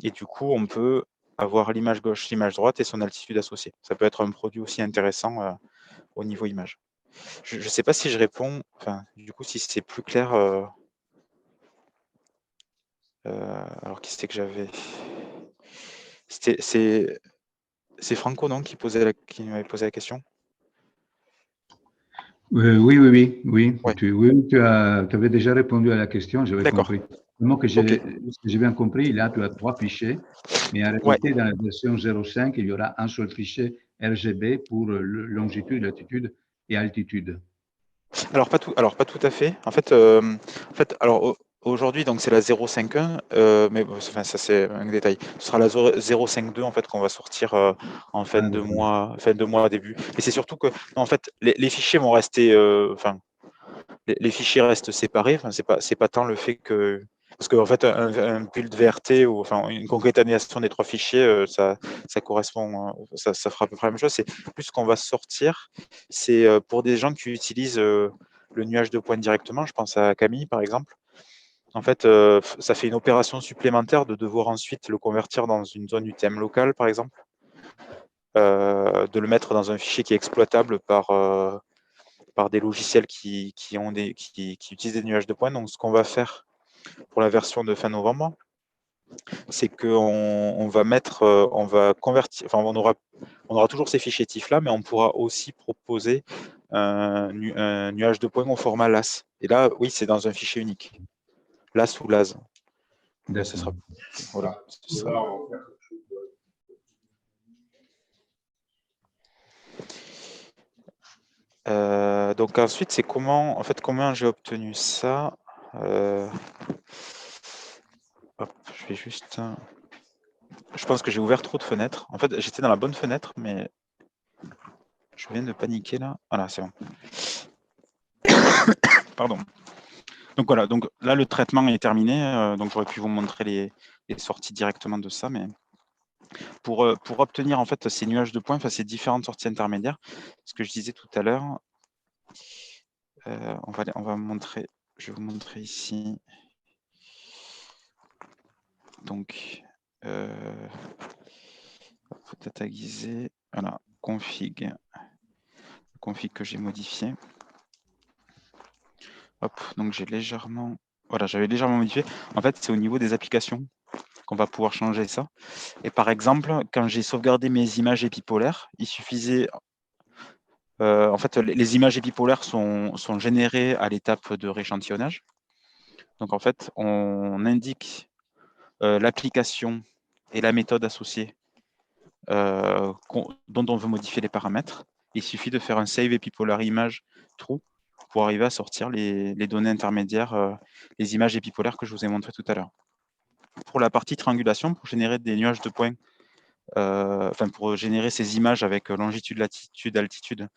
Et du coup, on peut avoir l'image gauche, l'image droite et son altitude associée. Ça peut être un produit aussi intéressant au niveau image. Je ne sais pas si je réponds, enfin, du coup, si c'est plus clair. Alors, qui c'était que j'avais? C'est Franco, non, qui m'avait posé la question? Oui, oui, oui, oui. Ouais, Tu avais déjà répondu à la question, j'avais d'accord. compris. Seulement que Ok. ce que j'ai bien compris, là, tu as 3 fichiers, mais en Ouais. réalité, dans la version 0.5, il y aura un seul fichier RGB pour longitude, latitude et altitude. Alors pas tout à fait. Alors aujourd'hui donc c'est la 0.5.1, mais bon, enfin, ça c'est un détail. Ce sera la 0.5.2 en fait qu'on va sortir en Ah, d'accord. fin de mois début. Et c'est surtout que en fait les fichiers vont rester, enfin les fichiers restent séparés. Enfin c'est pas tant le fait que parce qu'en fait un build VRT ou enfin une concaténation des 3 fichiers, ça correspond, ça fera à peu près la même chose. C'est plus qu'on va sortir, c'est pour des gens qui utilisent le nuage de points directement. Je pense à Camille par exemple. En fait, ça fait une opération supplémentaire de devoir ensuite le convertir dans une zone UTM locale par exemple, de le mettre dans un fichier qui est exploitable par des logiciels qui utilisent des nuages de points. Donc, ce qu'on va faire pour la version de fin novembre, c'est qu'on va mettre, on va convertir, enfin, on aura toujours ces fichiers TIFF là, mais on pourra aussi proposer un nuage de points au format LAS. Et là, oui, c'est dans un fichier unique, LAS ou LAS. Ce D'accord. sera, voilà, ce sera... Donc ensuite, c'est comment j'ai obtenu ça. Hop, je vais juste. Je pense que j'ai ouvert trop de fenêtres. En fait, j'étais dans la bonne fenêtre, mais je viens de paniquer là. Voilà, c'est bon. Pardon. Donc voilà, donc là le traitement est terminé. Donc j'aurais pu vous montrer les sorties directement de ça, mais pour obtenir en fait ces nuages de points, enfin ces différentes sorties intermédiaires, ce que je disais tout à l'heure, on va montrer. Je vais vous montrer ici. Donc data guisé, voilà, config que j'ai modifié. Hop, donc j'avais légèrement modifié. En fait, c'est au niveau des applications qu'on va pouvoir changer ça. Et par exemple, quand j'ai sauvegardé mes images épipolaires, il suffisait, en fait, les images épipolaires sont générées à l'étape de rééchantillonnage. Donc en fait, on indique l'application et la méthode associée dont on veut modifier les paramètres. Il suffit de faire un save epipolar image true pour arriver à sortir les données intermédiaires, les images épipolaires que je vous ai montrées tout à l'heure. Pour la partie triangulation, pour générer des nuages de points, pour générer ces images avec longitude, latitude, altitude,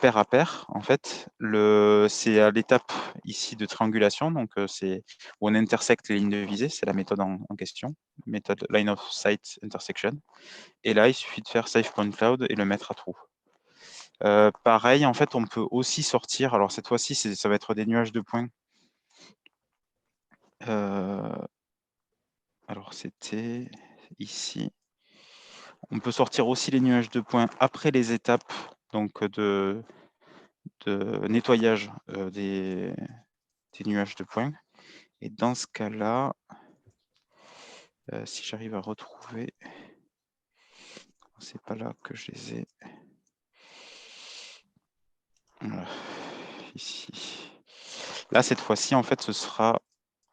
paire à paire, en fait, c'est à l'étape ici de triangulation, donc c'est où on intersecte les lignes de visée, c'est la méthode en question, méthode line of sight intersection. Et là, il suffit de faire save point cloud et le mettre à true. Pareil, en fait, on peut aussi sortir, alors cette fois-ci, ça va être des nuages de points. Alors, c'était ici. On peut sortir aussi les nuages de points après les étapes donc, de nettoyage des nuages de points. Et dans ce cas-là, si j'arrive à retrouver, c'est pas là que je les ai. Voilà. Ici. Là, cette fois-ci, en fait, ce sera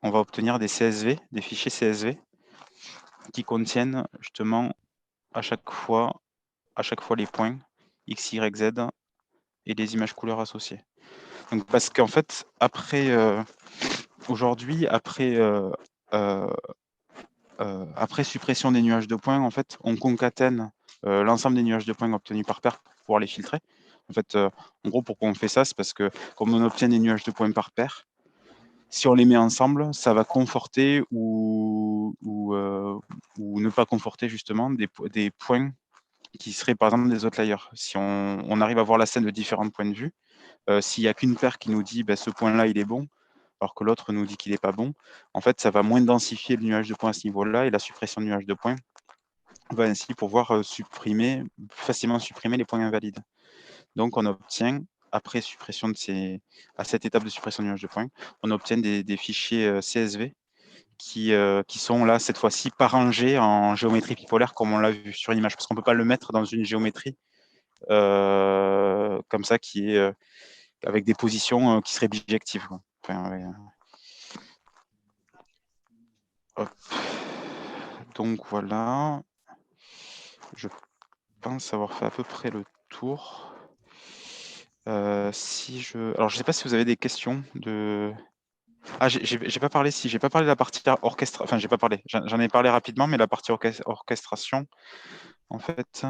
on va obtenir des CSV, des fichiers CSV qui contiennent justement à chaque fois les points X, Y, Z et les images couleurs associées. Donc, parce qu'en fait, après, aujourd'hui, après suppression des nuages de points, en fait, on concatène l'ensemble des nuages de points obtenus par paire pour pouvoir les filtrer. En fait, en gros, pourquoi on fait ça? C'est parce que comme on obtient des nuages de points par paire, si on les met ensemble, ça va conforter ou ne pas conforter justement des points qui seraient par exemple des outliers. Si on arrive à voir la scène de différents points de vue, s'il n'y a qu'une paire qui nous dit ce point-là il est bon, alors que l'autre nous dit qu'il n'est pas bon, en fait ça va moins densifier le nuage de points à ce niveau-là et la suppression du nuage de points va ainsi pouvoir facilement supprimer les points invalides. Donc on obtient, après suppression à cette étape de suppression du nuage de points, on obtient des fichiers CSV qui sont là, cette fois-ci, pas rangés en géométrie bipolaire comme on l'a vu sur une image, parce qu'on ne peut pas le mettre dans une géométrie comme ça, qui est avec des positions qui seraient bijectives. Enfin, ouais. Hop. Donc voilà, je pense avoir fait à peu près le tour. Alors je sais pas si vous avez des questions de... Ah, j'ai pas parlé de la partie orchestration. Enfin, j'ai pas parlé. J'en ai parlé rapidement, mais la partie orchestration, en fait.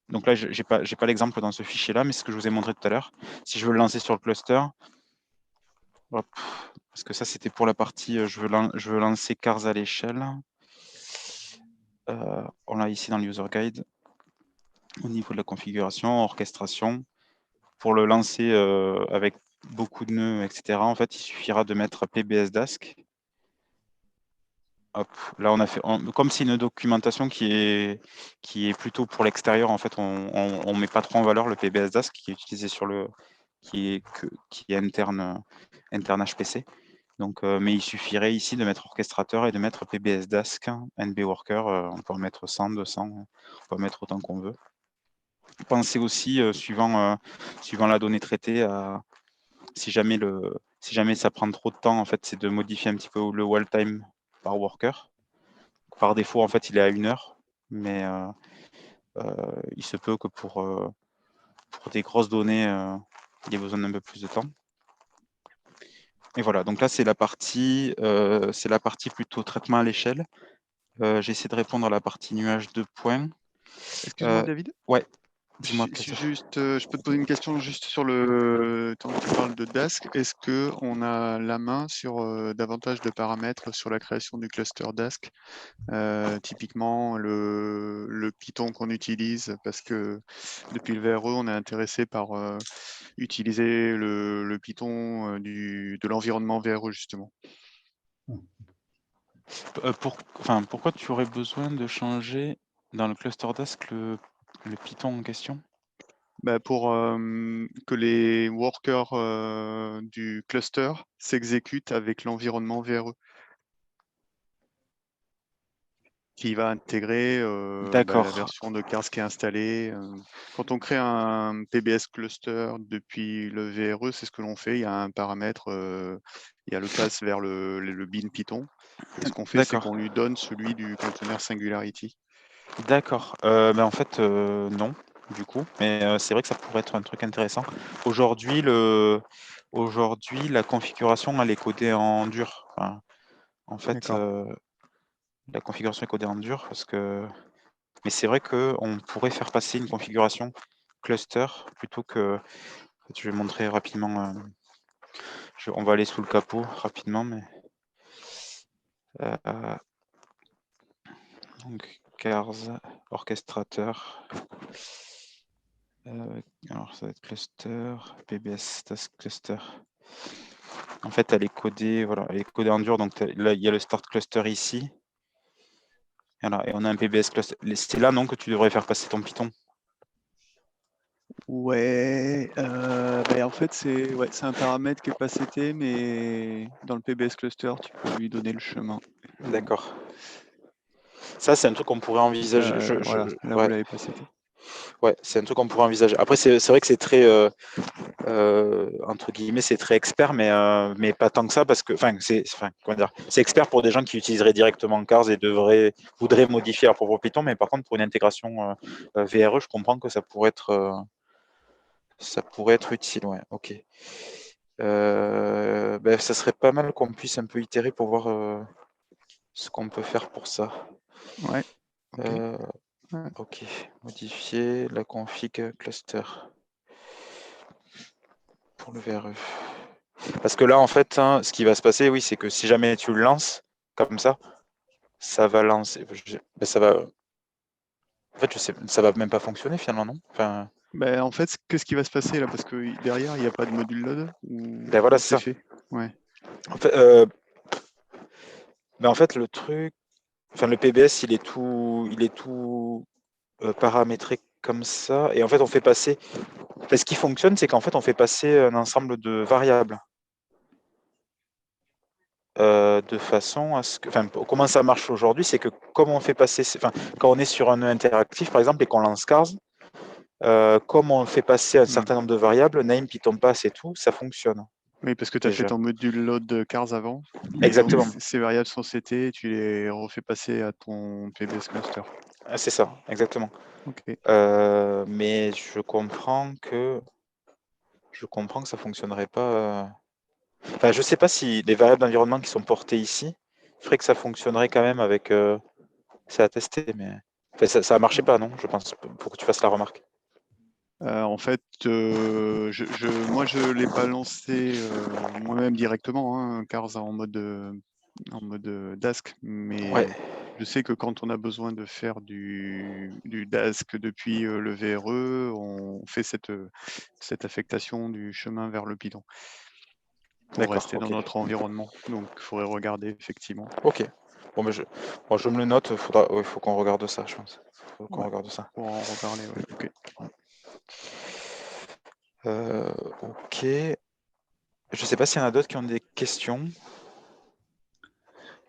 Donc là, j'ai pas l'exemple dans ce fichier-là, mais ce que je vous ai montré tout à l'heure. Si je veux le lancer sur le cluster, hop, parce que ça, c'était pour la partie je veux lancer cars à l'échelle. On l'a ici dans le user guide. Au niveau de la configuration, orchestration, pour le lancer avec beaucoup de nœuds, etc., en fait, il suffira de mettre PBSDask. Hop, là, on a fait, comme c'est une documentation qui est plutôt pour l'extérieur, en fait, on met pas trop en valeur le PBSDask qui est utilisé qui est interne HPC. Donc, mais il suffirait ici de mettre orchestrateur et de mettre PBSDask, NBWorker, on peut en mettre 100, 200, on peut en mettre autant qu'on veut. Pensez aussi, suivant la donnée traitée, si jamais ça prend trop de temps, en fait, c'est de modifier un petit peu le wall time par worker. Par défaut, en fait, il est à 1 heure, mais il se peut que pour des grosses données, il y ait besoin d'un peu plus de temps. Et voilà, donc là, c'est la partie plutôt traitement à l'échelle. J'essaie de répondre à la partie nuage de points. Excuse-moi, David. Ouais, dis-moi. Je peux te poser une question juste sur le tant que tu parles de Dask. Est-ce que on a la main sur davantage de paramètres sur la création du cluster Dask? Typiquement le Python qu'on utilise, parce que depuis le VRE, on est intéressé par utiliser le Python de l'environnement VRE justement. Pourquoi tu aurais besoin de changer dans le cluster Dask le Python en question? Pour que les workers du cluster s'exécutent avec l'environnement VRE. Qui va intégrer la version de cars qui est installée. Quand on crée un PBS cluster depuis le VRE, c'est ce que l'on fait. Il y a un paramètre, il y a le pass vers le bin Python. Et ce qu'on fait, c'est qu'on lui donne celui du container Singularity. D'accord. En fait, non, du coup. Mais c'est vrai que ça pourrait être un truc intéressant. Aujourd'hui, la configuration, elle est codée en dur. Enfin, en fait, la configuration est codée en dur parce que... Mais c'est vrai qu'on pourrait faire passer une configuration cluster plutôt que... Je vais montrer rapidement. On va aller sous le capot rapidement, mais... donc, cars, orchestrateur. Alors, ça va être cluster, PBS task cluster. En fait, elle est codée, voilà, elle est codée en dur. Donc là, il y a le start cluster ici. Voilà, et on a un PBS cluster. C'est là, non, que tu devrais faire passer ton Python. Ouais, en fait, c'est un paramètre qui n'est pas CT, mais dans le PBS cluster, tu peux lui donner le chemin. D'accord. Ça, c'est un truc qu'on pourrait envisager. Voilà, là, vous l'avez pas CT. Ouais, c'est un truc qu'on pourrait envisager. Après, c'est vrai que c'est très, entre guillemets, c'est très expert, mais pas tant que ça, parce que, comment dire, c'est expert pour des gens qui utiliseraient directement Cars et voudraient modifier leur propre Python, mais par contre, pour une intégration VRE, je comprends que ça pourrait être utile, ouais, ok. Ça serait pas mal qu'on puisse un peu itérer pour voir ce qu'on peut faire pour ça. Ouais. Ok. Ok, modifier la config cluster pour le VRE. Parce que là, en fait, hein, ce qui va se passer, oui, c'est que si jamais tu le lances comme ça va lancer. Ça va. En fait, je sais, ça va même pas fonctionner finalement, non? Enfin, En fait, qu'est-ce qui va se passer là? Parce que derrière, il n'y a pas de module load ou voilà, c'est c'est ça. fait? Ouais. En fait, le truc, enfin, le PBS, il est tout paramétré comme ça, et en fait, on fait passer. Ce qui fonctionne, c'est qu'en fait, on fait passer un ensemble de variables. De façon à ce que, comment ça marche aujourd'hui, c'est que comme on fait passer, quand on est sur un nœud interactif par exemple et qu'on lance Cars, comme on fait passer un certain nombre de variables, name, Python pass et tout, ça fonctionne. Oui, parce que tu as fait ton module load de Cars avant. Exactement. Donc, ces variables sont setées et tu les refais passer à ton PBS cluster. C'est ça, exactement. Ok. Mais je comprends que ça fonctionnerait pas. Enfin, je sais pas si les variables d'environnement qui sont portées ici feraient que ça fonctionnerait quand même avec. C'est à tester, mais ça a marché pas, non? Je pense. Pour que tu fasses la remarque. En fait, moi, je l'ai pas lancé moi-même directement, hein, Cars en mode Dask, mais Ouais. je sais que quand on a besoin de faire du Dask depuis le VRE, on fait cette affectation du chemin vers le Python pour rester dans notre environnement. Donc, il faudrait regarder effectivement. Ok. Bon, mais je me le note. Il faut qu'on regarde ça, je pense. Faut qu'on regarde ça. Pour en reparler, ouais. Ok. Ok. Je sais pas s'il y en a d'autres qui ont des questions.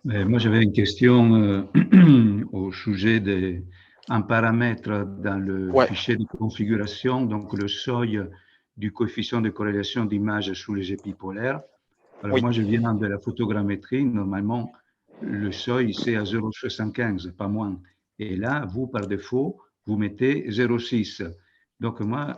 Mais moi, j'avais une question au sujet d'un paramètre dans le fichier de configuration, donc le seuil du coefficient de corrélation d'image sous les épis polaires. Alors, moi, je viens de la photogrammétrie. Normalement, le seuil, c'est à 0,75, pas moins. Et là, vous, par défaut, vous mettez 0,6. Donc, moi,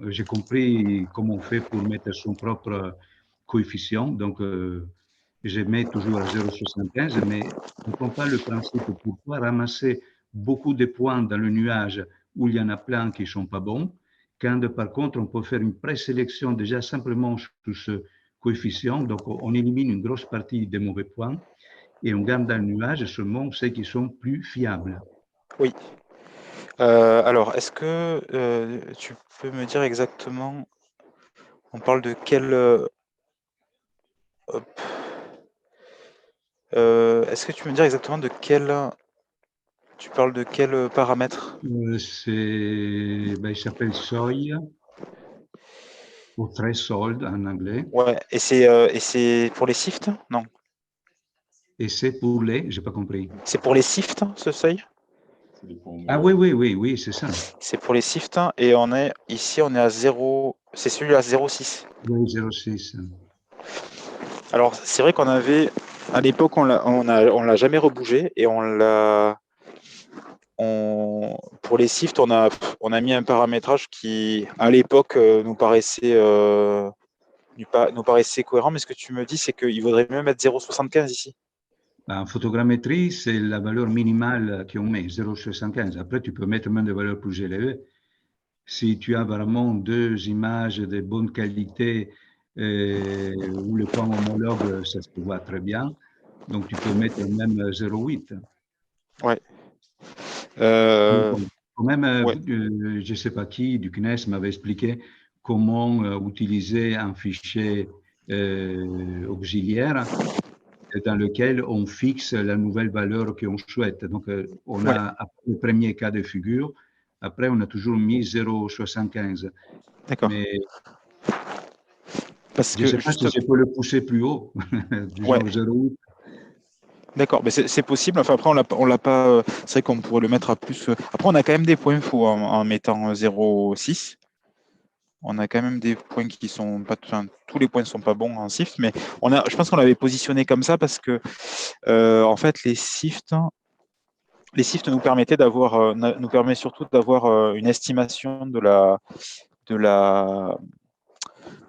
j'ai compris comment on fait pour mettre son propre coefficient. Donc, je mets toujours à 0,75, mais je ne comprends pas le principe. Pourquoi ramasser beaucoup de points dans le nuage où il y en a plein qui ne sont pas bons, quand par contre, on peut faire une présélection déjà simplement sur ce coefficient, donc on élimine une grosse partie des mauvais points et on garde dans le nuage seulement ceux qui sont plus fiables. Oui. Alors, est-ce que tu peux me dire exactement, on parle de quel... est-ce que tu peux me dire exactement de quel... Tu parles de quel paramètre? Il s'appelle seuil, ou threshold en anglais. Ouais, et c'est pour les shifts? Non. Et c'est pour les, j'ai pas compris. C'est pour les shifts, ce seuil? Ah oui, c'est ça. C'est pour les shifts, et ici, on est à 0... C'est celui-là, 0,6. Oui, 0,6. Alors, c'est vrai qu'on avait... À l'époque, on l'a jamais rebougé, et pour les shifts, on a mis un paramétrage qui, à l'époque, nous paraissait cohérent, mais ce que tu me dis, c'est qu'il vaudrait mieux mettre 0,75 ici. En photogrammétrie, c'est la valeur minimale qu'on met, 0,75. Après, tu peux mettre même des valeurs plus élevées. Si tu as vraiment deux images de bonne qualité où le point homologue, ça se voit très bien, donc tu peux mettre même 0,8. Ouais. Quand même, Ouais. je ne sais pas qui du CNES m'avait expliqué comment utiliser un fichier auxiliaire dans lequel on fixe la nouvelle valeur qu'on souhaite. Donc, on a le premier cas de figure. Après, on a toujours mis 0,75. D'accord. Mais Parce je ne que sais pas si je peux le pousser plus haut, disons 0,8. D'accord, mais c'est possible. Enfin, après, on l'a pas. C'est vrai qu'on pourrait le mettre à plus. Après, on a quand même des points faux en mettant 0,6. On a quand même des points qui sont pas. Enfin, tous les points ne sont pas bons en SIFT, mais je pense qu'on l'avait positionné comme ça parce que, en fait, les SIFT nous permettaient nous permet surtout d'avoir une estimation de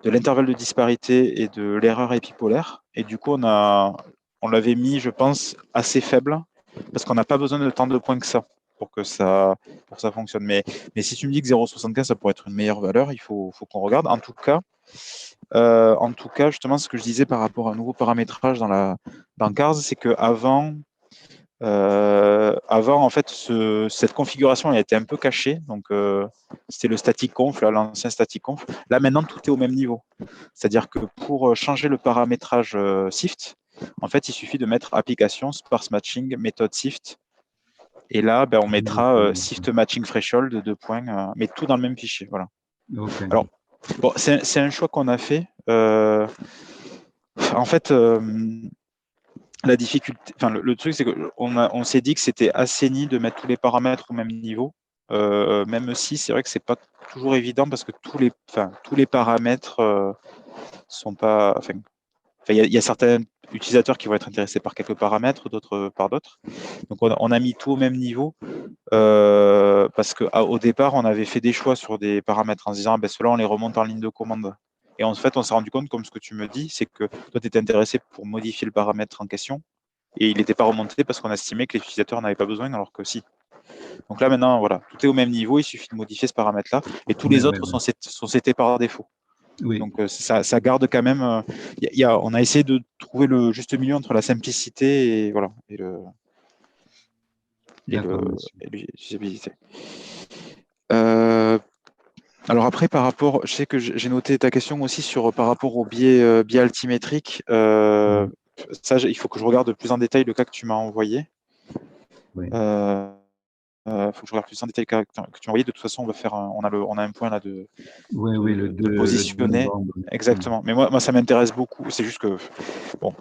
l'intervalle de disparité et de l'erreur épipolaire. Et du coup, on l'avait mis, je pense, assez faible parce qu'on n'a pas besoin de tant de points que ça pour que ça fonctionne. Mais si tu me dis que 0,75, ça pourrait être une meilleure valeur, il faut qu'on regarde. En tout cas, justement, ce que je disais par rapport à un nouveau paramétrage dans CARS, c'est qu'avant, en fait, cette configuration elle était un peu cachée. Donc, c'était le static conf, l'ancien static conf. Là, maintenant, tout est au même niveau. C'est-à-dire que pour changer le paramétrage SIFT, en fait, il suffit de mettre application, sparse matching, méthode SIFT. Et là, on mettra SIFT matching threshold de 2 points, mais tout dans le même fichier. Voilà. Okay. Alors, bon, c'est un choix qu'on a fait. En fait, la difficulté, enfin, le truc, c'est qu'on s'est dit que c'était assaini de mettre tous les paramètres au même niveau, même si c'est vrai que c'est pas toujours évident parce que tous les paramètres sont pas. Enfin, il y a certains utilisateurs qui vont être intéressés par quelques paramètres, d'autres par d'autres. Donc, on a mis tout au même niveau parce qu'au départ, on avait fait des choix sur des paramètres en se disant, ceux-là, on les remonte en ligne de commande. Et en fait, on s'est rendu compte, comme ce que tu me dis, c'est que toi, tu étais intéressé pour modifier le paramètre en question et il n'était pas remonté parce qu'on estimait que les utilisateurs n'avaient pas besoin, alors que si. Donc là, maintenant, voilà, tout est au même niveau, il suffit de modifier ce paramètre-là et tous les autres sont setés par défaut. Oui. Donc ça garde quand même. On a essayé de trouver le juste milieu entre la simplicité et voilà l'utilisabilité. Alors après, je sais que j'ai noté ta question aussi par rapport au biais altimétrique. Ça, il faut que je regarde plus en détail le cas que tu m'as envoyé. Oui. Faut que je regarde plus en détail que tu m'as envoyé. De toute façon, on a un point là de positionner. Exactement. Mais moi, ça m'intéresse beaucoup. C'est juste que bon,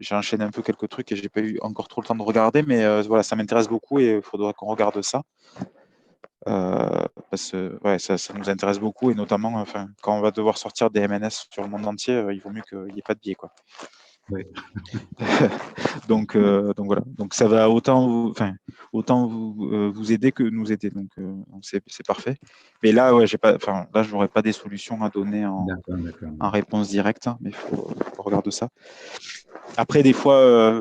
j'ai enchaîné un peu quelques trucs et j'ai pas eu encore trop le temps de regarder, mais voilà, ça m'intéresse beaucoup et il faudra qu'on regarde ça. Parce que ça nous intéresse beaucoup et notamment quand on va devoir sortir des MNS sur le monde entier, il vaut mieux qu'il n'y ait pas de biais, quoi. Oui. donc voilà, donc ça va autant vous aider que nous aider, donc c'est parfait. Mais là, je n'aurais pas des solutions à donner en réponse directe, hein, mais il faut regarder ça. Après, des fois,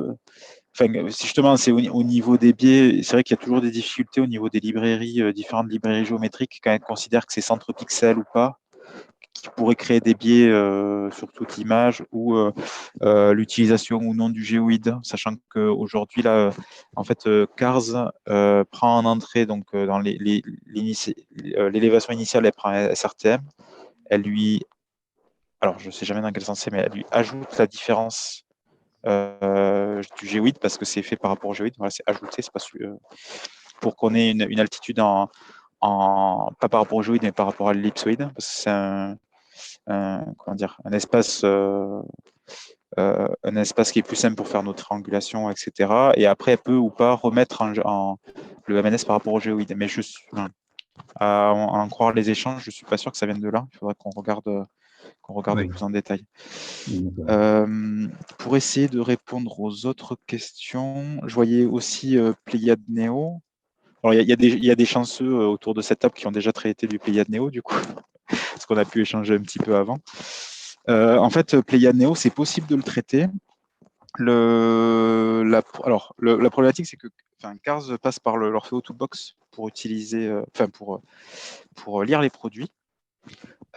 justement, c'est au niveau des biais, c'est vrai qu'il y a toujours des difficultés au niveau des librairies, différentes librairies géométriques, quand elles considèrent que c'est centre pixel ou pas, qui pourrait créer des biais sur toute image ou l'utilisation ou non du géoïde, sachant qu'aujourd'hui, là, en fait, CARS prend en entrée, donc dans l'élévation initiale, elle prend SRTM, alors je ne sais jamais dans quel sens c'est, mais elle lui ajoute la différence du géoïde parce que c'est fait par rapport au géoïde. Voilà, c'est ajouté, c'est pas pour qu'on ait une altitude pas par rapport au géoïde, mais par rapport à l'ellipsoïde, parce que c'est un espace qui est plus simple pour faire notre triangulation, etc. Et après, elle peut ou pas remettre le MNS par rapport au géoïde. Mais à en croire les échanges, je ne suis pas sûr que ça vienne de là. Il faudra qu'on regarde plus en détail. Pour essayer de répondre aux autres questions, je voyais aussi Pléiade Neo. Alors, il y a des chanceux autour de cette table qui ont déjà traité du Pléiade Neo, du coup, parce qu'on a pu échanger un petit peu avant. En fait, Pléiade Neo, c'est possible de le traiter. La problématique, c'est que CARS passe par l'Orfeo Toolbox pour utiliser, pour lire les produits.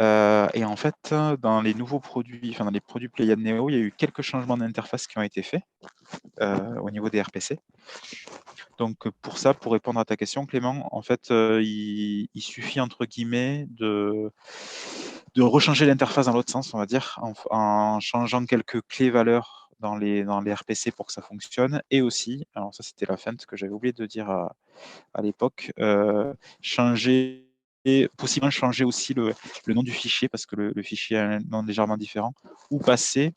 Et en fait, dans les nouveaux produits, dans les produits Pléiade Neo, il y a eu quelques changements d'interface qui ont été faits au niveau des RPC. Donc pour ça, pour répondre à ta question, Clément, en fait, il suffit entre guillemets de rechanger l'interface dans l'autre sens, on va dire, en changeant quelques clés valeurs dans les RPC pour que ça fonctionne. Et aussi, alors ça c'était la feinte que j'avais oublié de dire à l'époque, possiblement changer aussi le nom du fichier parce que le fichier a un nom légèrement différent, ou passer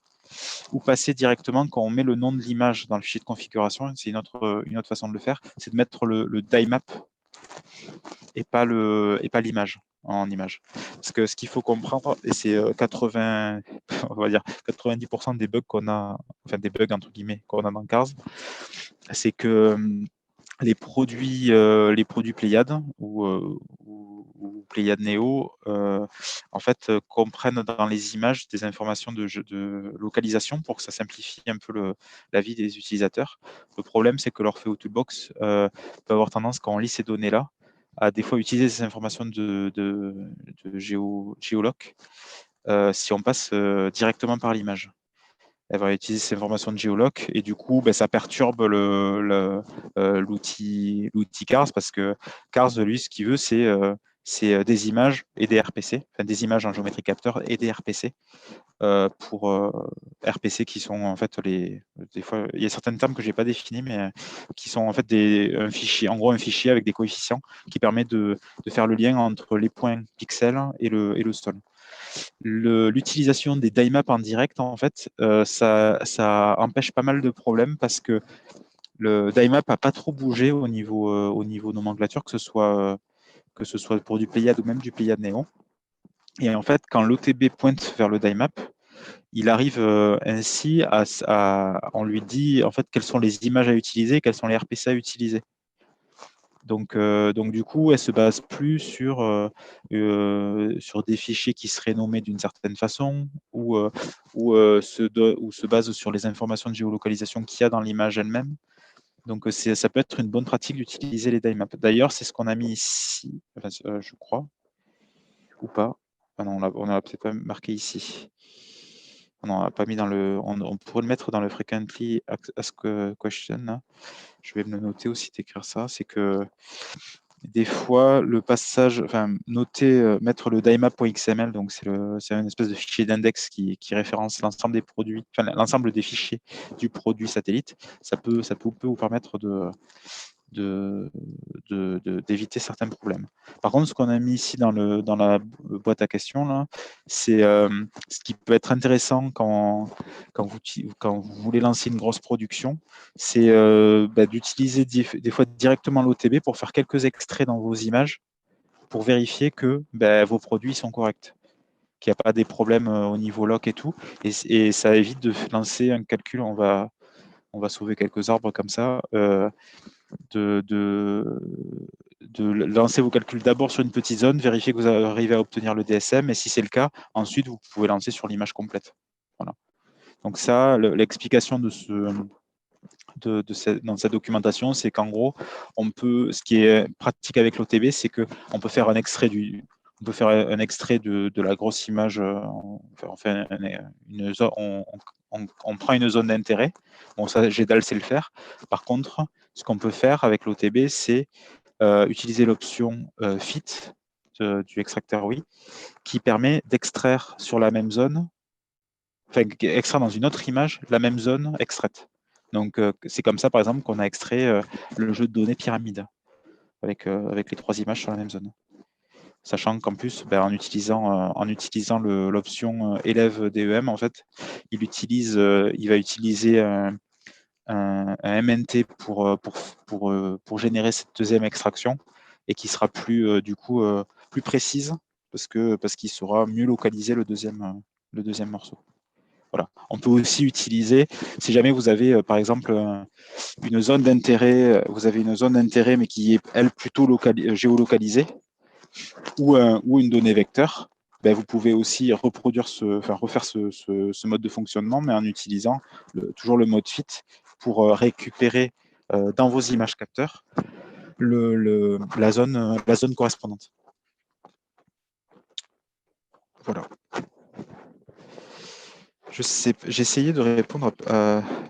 ou passer directement quand on met le nom de l'image dans le fichier de configuration. C'est une autre façon de le faire, c'est de mettre le DIMAP et pas l'image en image. Parce que ce qu'il faut comprendre, et c'est 90% des bugs qu'on a, enfin des bugs entre guillemets qu'on a dans Cars, c'est que les produits Pléiade ou Pléiade Neo, en fait, comprennent dans les images des informations de localisation pour que ça simplifie un peu la vie des utilisateurs. Le problème, c'est que l'Orfeo Toolbox peut avoir tendance, quand on lit ces données-là, à des fois utiliser ces informations de géoloc si on passe directement par l'image. Elle va utiliser ces informations de géoloc et du coup, ça perturbe l'outil Cars parce que Cars, lui, ce qu'il veut, c'est des images et des RPC, enfin des images en géométrie capteur et des RPC pour RPC qui sont en fait des fois, il y a certains termes que je n'ai pas définis, mais qui sont en fait un fichier avec des coefficients qui permet de faire le lien entre les points pixels et le sol. L'utilisation des DIMAP en direct, en fait, ça empêche pas mal de problèmes parce que le DIMAP n'a pas trop bougé au niveau nomenclature, que ce soit pour du Pléiade ou même du Pléiade Néon. Et en fait, quand l'OTB pointe vers le DIMAP, il arrive ainsi on lui dit en fait quelles sont les images à utiliser, quels sont les RPC à utiliser. Donc du coup, elle se base plus sur des fichiers qui seraient nommés d'une certaine façon ou se base sur les informations de géolocalisation qu'il y a dans l'image elle-même. Donc ça peut être une bonne pratique d'utiliser les DIMAP. D'ailleurs, c'est ce qu'on a mis ici, enfin, je crois, ou pas. Ah non, on a peut-être pas marqué ici. Non, on n'a pas mis dans on pourrait le mettre dans le frequently asked question. Là. Je vais me le noter aussi d'écrire ça. C'est que des fois, le passage, mettre le DIMAP.xml, donc c'est une espèce de fichier d'index qui référence l'ensemble des produits, enfin l'ensemble des fichiers du produit satellite. Ça peut vous permettre d'éviter certains problèmes. Par contre, ce qu'on a mis ici dans la boîte à questions, là, c'est ce qui peut être intéressant quand vous voulez lancer une grosse production, c'est d'utiliser des fois directement l'OTB pour faire quelques extraits dans vos images pour vérifier que vos produits sont corrects, qu'il n'y a pas des problèmes au niveau lock et tout. Et ça évite de lancer un calcul. On va sauver quelques arbres comme ça. De lancer vos calculs d'abord sur une petite zone, vérifier que vous arrivez à obtenir le DSM, et si c'est le cas, ensuite vous pouvez lancer sur l'image complète. Voilà. Donc ça, l'explication dans cette documentation, c'est qu'en gros, ce qui est pratique avec l'OTB, c'est qu'on peut faire un extrait de la grosse image. On prend une zone d'intérêt. Bon, ça, GDAL sait le faire. Par contre, ce qu'on peut faire avec l'OTB, c'est utiliser l'option fit du extracteur oui, qui permet d'extraire sur la même zone, extraire dans une autre image la même zone extraite. Donc, c'est comme ça, par exemple, qu'on a extrait le jeu de données pyramide avec les 3 images sur la même zone. Sachant qu'en plus, en utilisant l'option élève DEM, en fait, il va utiliser un MNT pour générer cette deuxième extraction et qui sera plus précise parce qu'il saura mieux localiser le deuxième morceau. Voilà. On peut aussi utiliser, si jamais vous avez par exemple une zone d'intérêt, mais qui est elle plutôt géolocalisée ou une donnée vecteur, vous pouvez aussi refaire ce mode de fonctionnement, mais en utilisant toujours le mode fit pour récupérer dans vos images capteurs la zone correspondante. Voilà. J'ai essayé de répondre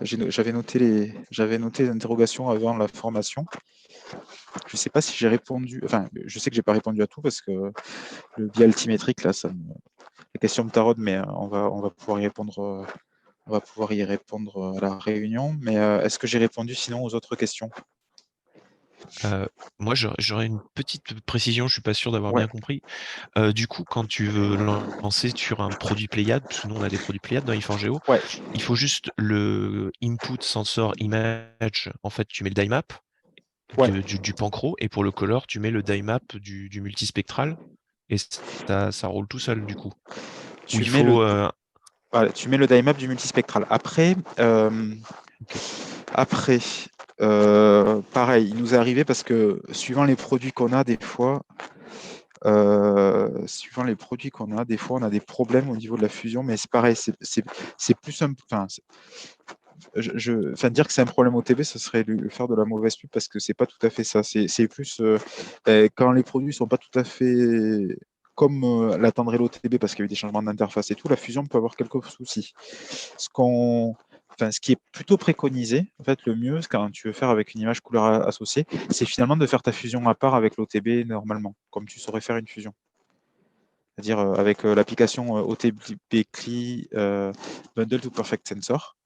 j'avais noté les interrogations avant la formation. Je ne sais pas si j'ai répondu, je sais que je n'ai pas répondu à tout parce que le biais altimétrique, là, la question me taraude, mais on va pouvoir y répondre. On va pouvoir y répondre à la réunion. Mais est-ce que j'ai répondu sinon aux autres questions? Moi, j'aurais une petite précision, je suis pas sûr d'avoir Ouais. bien compris. Du coup, quand tu veux lancer sur un produit playable, parce que nous on a des produits playables dans eForgeo, Ouais. il faut juste le input sensor image, en fait tu mets le die map Ouais. du Pancro, et pour le color tu mets le die map du multispectral, et ça roule tout seul du coup. Ou il faut voilà, tu mets le die map du multispectral. Après, ok. après pareil, il nous est arrivé parce que suivant les produits qu'on a, des fois, on a des problèmes au niveau de la fusion, mais c'est pareil, c'est plus simple. Enfin, dire que c'est un problème OTB, ce serait lui faire de la mauvaise pub parce que c'est pas tout à fait ça. C'est plus quand les produits sont pas tout à fait comme l'attendrait l'OTB parce qu'il y a eu des changements d'interface et tout, la fusion peut avoir quelques soucis. Ce qui est plutôt préconisé, en fait, le mieux, quand tu veux faire avec une image couleur associée, c'est finalement de faire ta fusion à part avec l'OTB normalement, comme tu saurais faire une fusion. C'est-à-dire avec l'application OTB CLI Bundle to Perfect Sensor.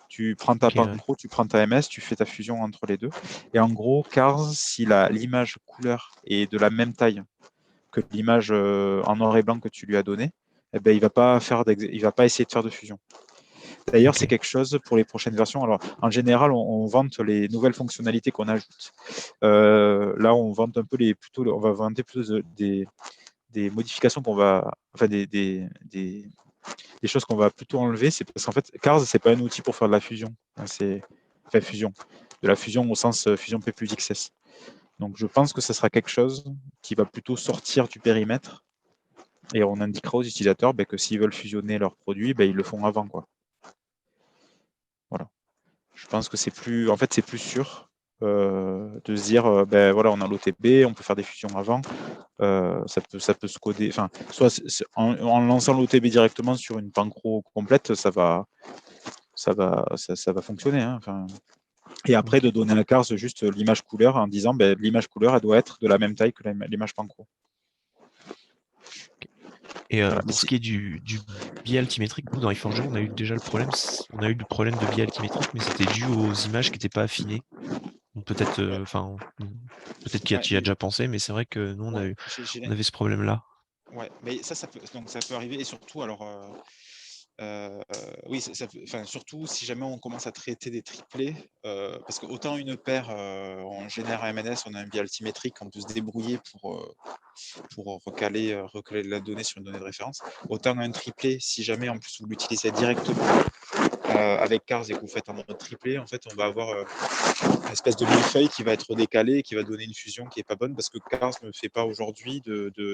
Tu prends ta Pancro, tu prends ta MS, tu fais ta fusion entre les deux. Et en gros, Cars, si l'image couleur est de la même taille que l'image en noir et blanc que tu lui as donnée, eh ben, il va pas essayer de faire de fusion. D'ailleurs, c'est quelque chose pour les prochaines versions. Alors, en général, on vante les nouvelles fonctionnalités qu'on ajoute. Là, on vante un peu on va vanter plutôt des modifications des choses qu'on va plutôt enlever. C'est parce qu'en fait, Cars, c'est pas un outil pour faire de la fusion. Fusion. De la fusion au sens fusion P plus XS. Donc, je pense que ce sera quelque chose qui va plutôt sortir du périmètre. Et on indiquera aux utilisateurs que s'ils veulent fusionner leurs produits, ils le font avant, quoi. Voilà. Je pense que c'est plus sûr de se dire voilà, on a l'OTB, on peut faire des fusions avant. Ça peut se coder. Enfin, soit en lançant l'OTB directement sur une Pancro complète, ça va fonctionner. Hein. Enfin, et après, de donner à Cars juste l'image couleur en disant l'image couleur, elle doit être de la même taille que l'image Pancro. Et pour ce qui est du biais altimétrique, nous dans eForgeo, on a eu déjà le problème de biais altimétrique, mais c'était dû aux images qui n'étaient pas affinées. Peut-être qu'il y a déjà pensé, mais c'est vrai que nous on avait ce problème-là. Ouais, mais ça peut arriver, et surtout alors oui, surtout si jamais on commence à traiter des triplés, parce que autant une paire, on génère un MNS, on a un biais altimétrique, on peut se débrouiller pour recaler la donnée sur une donnée de référence. Autant un triplé, si jamais en plus vous l'utilisez directement avec Cars et que vous faites un mode triplé, en fait, on va avoir une espèce de millefeuille qui va être décalée et qui va donner une fusion qui n'est pas bonne parce que Cars ne fait pas aujourd'hui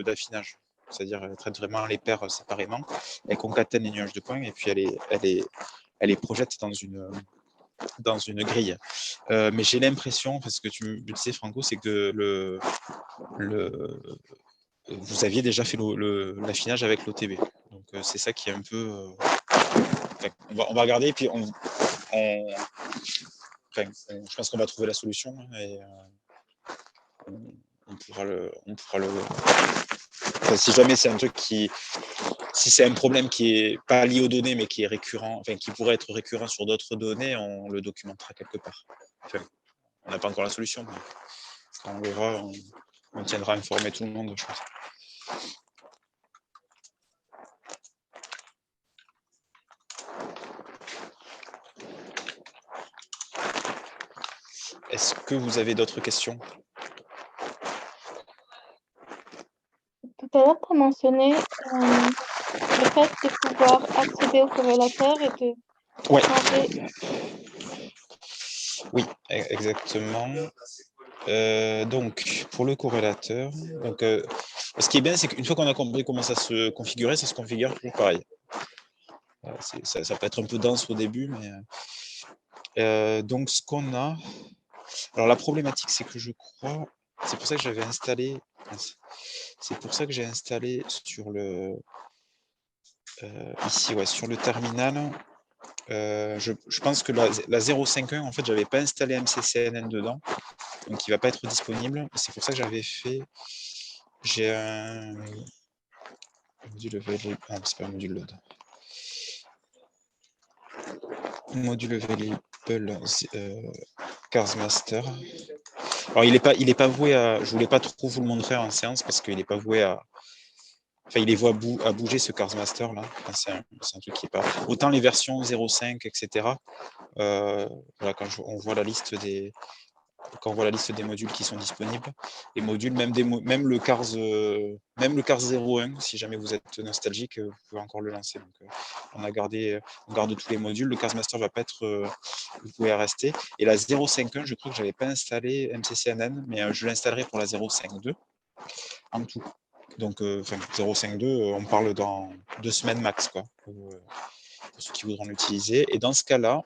d'affinage. C'est-à-dire, elle traite vraiment les paires séparément, elle concatène les nuages de points et puis elle les projette dans une grille. Mais j'ai l'impression, parce que tu me disais, Franco, c'est que vous aviez déjà fait l'affinage avec l'OTB. Donc c'est ça qui est un peu... on va regarder et puis je pense qu'on va trouver la solution et on pourra le si jamais c'est un truc si c'est un problème qui est pas lié aux données mais qui est récurrent, qui pourrait être récurrent sur d'autres données, on le documentera quelque part. On n'a pas encore la solution, mais quand on l'aura, on tiendra à informer tout le monde, je pense. Est-ce que vous avez d'autres questions? Tout à l'heure, tu as mentionné le fait de pouvoir accéder au corrélateur et de changer. Oui, exactement. Donc, pour le corrélateur, ce qui est bien, c'est qu'une fois qu'on a compris comment ça se configurait, ça se configure toujours pareil. Ça peut être un peu dense au début, mais donc ce qu'on a... Alors la problématique, c'est que je crois... C'est pour ça que j'avais installé... C'est pour ça que j'ai installé sur le... ici, ouais, sur le terminal. Je pense que la 0.5.1, en fait, j'avais pas installé MCCNN dedans, donc il va pas être disponible. C'est pour ça que j'avais fait... J'ai un module available... Ah, c'est pas un module load. Module available Cars Master. Alors, il est pas voué à... Je voulais pas trop vous le montrer en séance parce qu'il n'est pas voué à... Enfin, il est voué à bouger, ce Cars Master, là. Enfin, c'est un truc qui est pas... Autant les versions 0.5, etc. Voilà, quand on voit la liste des... Quand on voit la liste des modules qui sont disponibles, les modules, même le Cars 01, si jamais vous êtes nostalgique, vous pouvez encore le lancer. Donc, on garde tous les modules. Le Cars Master va pas être, vous pouvez rester. Et la 0.5.1, je crois que j'avais pas installé MCCNN, mais je l'installerai pour la 0.5.2 en tout. Donc, 0.5.2, on parle dans 2 semaines max, quoi, pour ceux qui voudront l'utiliser. Et dans ce cas-là,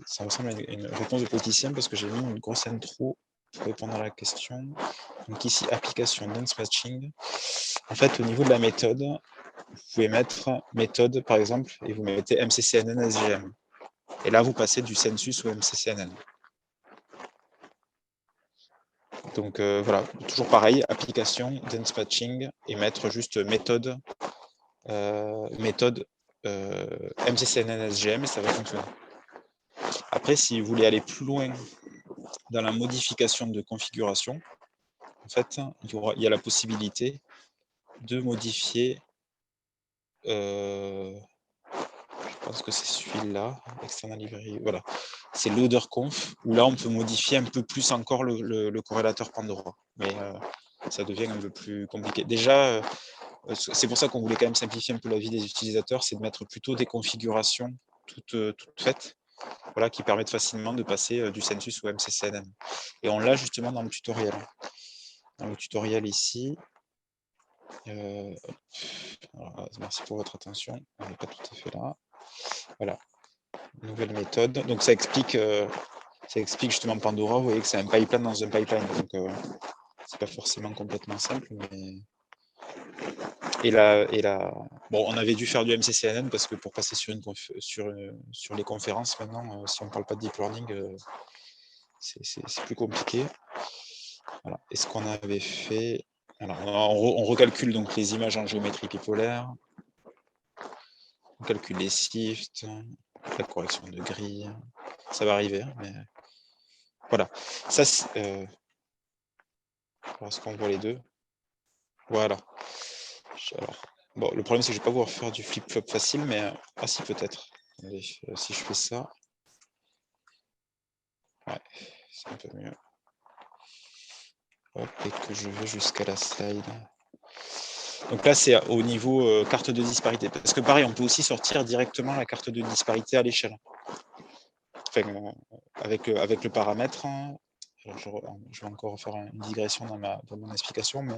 ça ressemble à une réponse de politicien parce que j'ai mis une grosse intro pour répondre à la question. Donc ici, application dense matching. En fait, au niveau de la méthode, vous pouvez mettre méthode, par exemple, et vous mettez MCCNN SGM. Et là, vous passez du census au MCCNN. Donc voilà, toujours pareil, application, dense matching, et mettre juste méthode MCCNN SGM, et ça va fonctionner. Après, si vous voulez aller plus loin dans la modification de configuration, en fait, il y a la possibilité de modifier, je pense que c'est celui-là, external library, voilà, c'est loader.conf, où là on peut modifier un peu plus encore le corrélateur Pandora, mais ça devient un peu plus compliqué. Déjà, c'est pour ça qu'on voulait quand même simplifier un peu la vie des utilisateurs, c'est de mettre plutôt des configurations toutes faites, voilà, qui permettent facilement de passer du census au MCCNN. Et on l'a justement dans le tutoriel. Dans le tutoriel ici, alors, merci pour votre attention, on n'est pas tout à fait là. Voilà, nouvelle méthode. Donc ça explique justement Pandora. Vous voyez que c'est un pipeline dans un pipeline, donc c'est pas forcément complètement simple, mais bon, on avait dû faire du MCCNN parce que pour passer sur les conférences maintenant, si on ne parle pas de deep learning, c'est plus compliqué. Voilà. Et ce qu'on avait fait, alors on recalcule donc les images en géométrie bipolaire. On calcule les shifts, la correction de grille. Ça va arriver, hein, mais voilà. Ça, est-ce qu'on voit les deux? Voilà. Alors, bon, le problème, c'est que je ne vais pas pouvoir faire du flip-flop facile, mais ah si, peut-être. Si je fais ça, ouais, c'est un peu mieux. Hop, et que je vais jusqu'à la slide. Donc là, c'est au niveau carte de disparité. Parce que pareil, on peut aussi sortir directement la carte de disparité à l'échelle. Enfin, avec le paramètre. Alors, je vais encore faire une digression dans mon explication, mais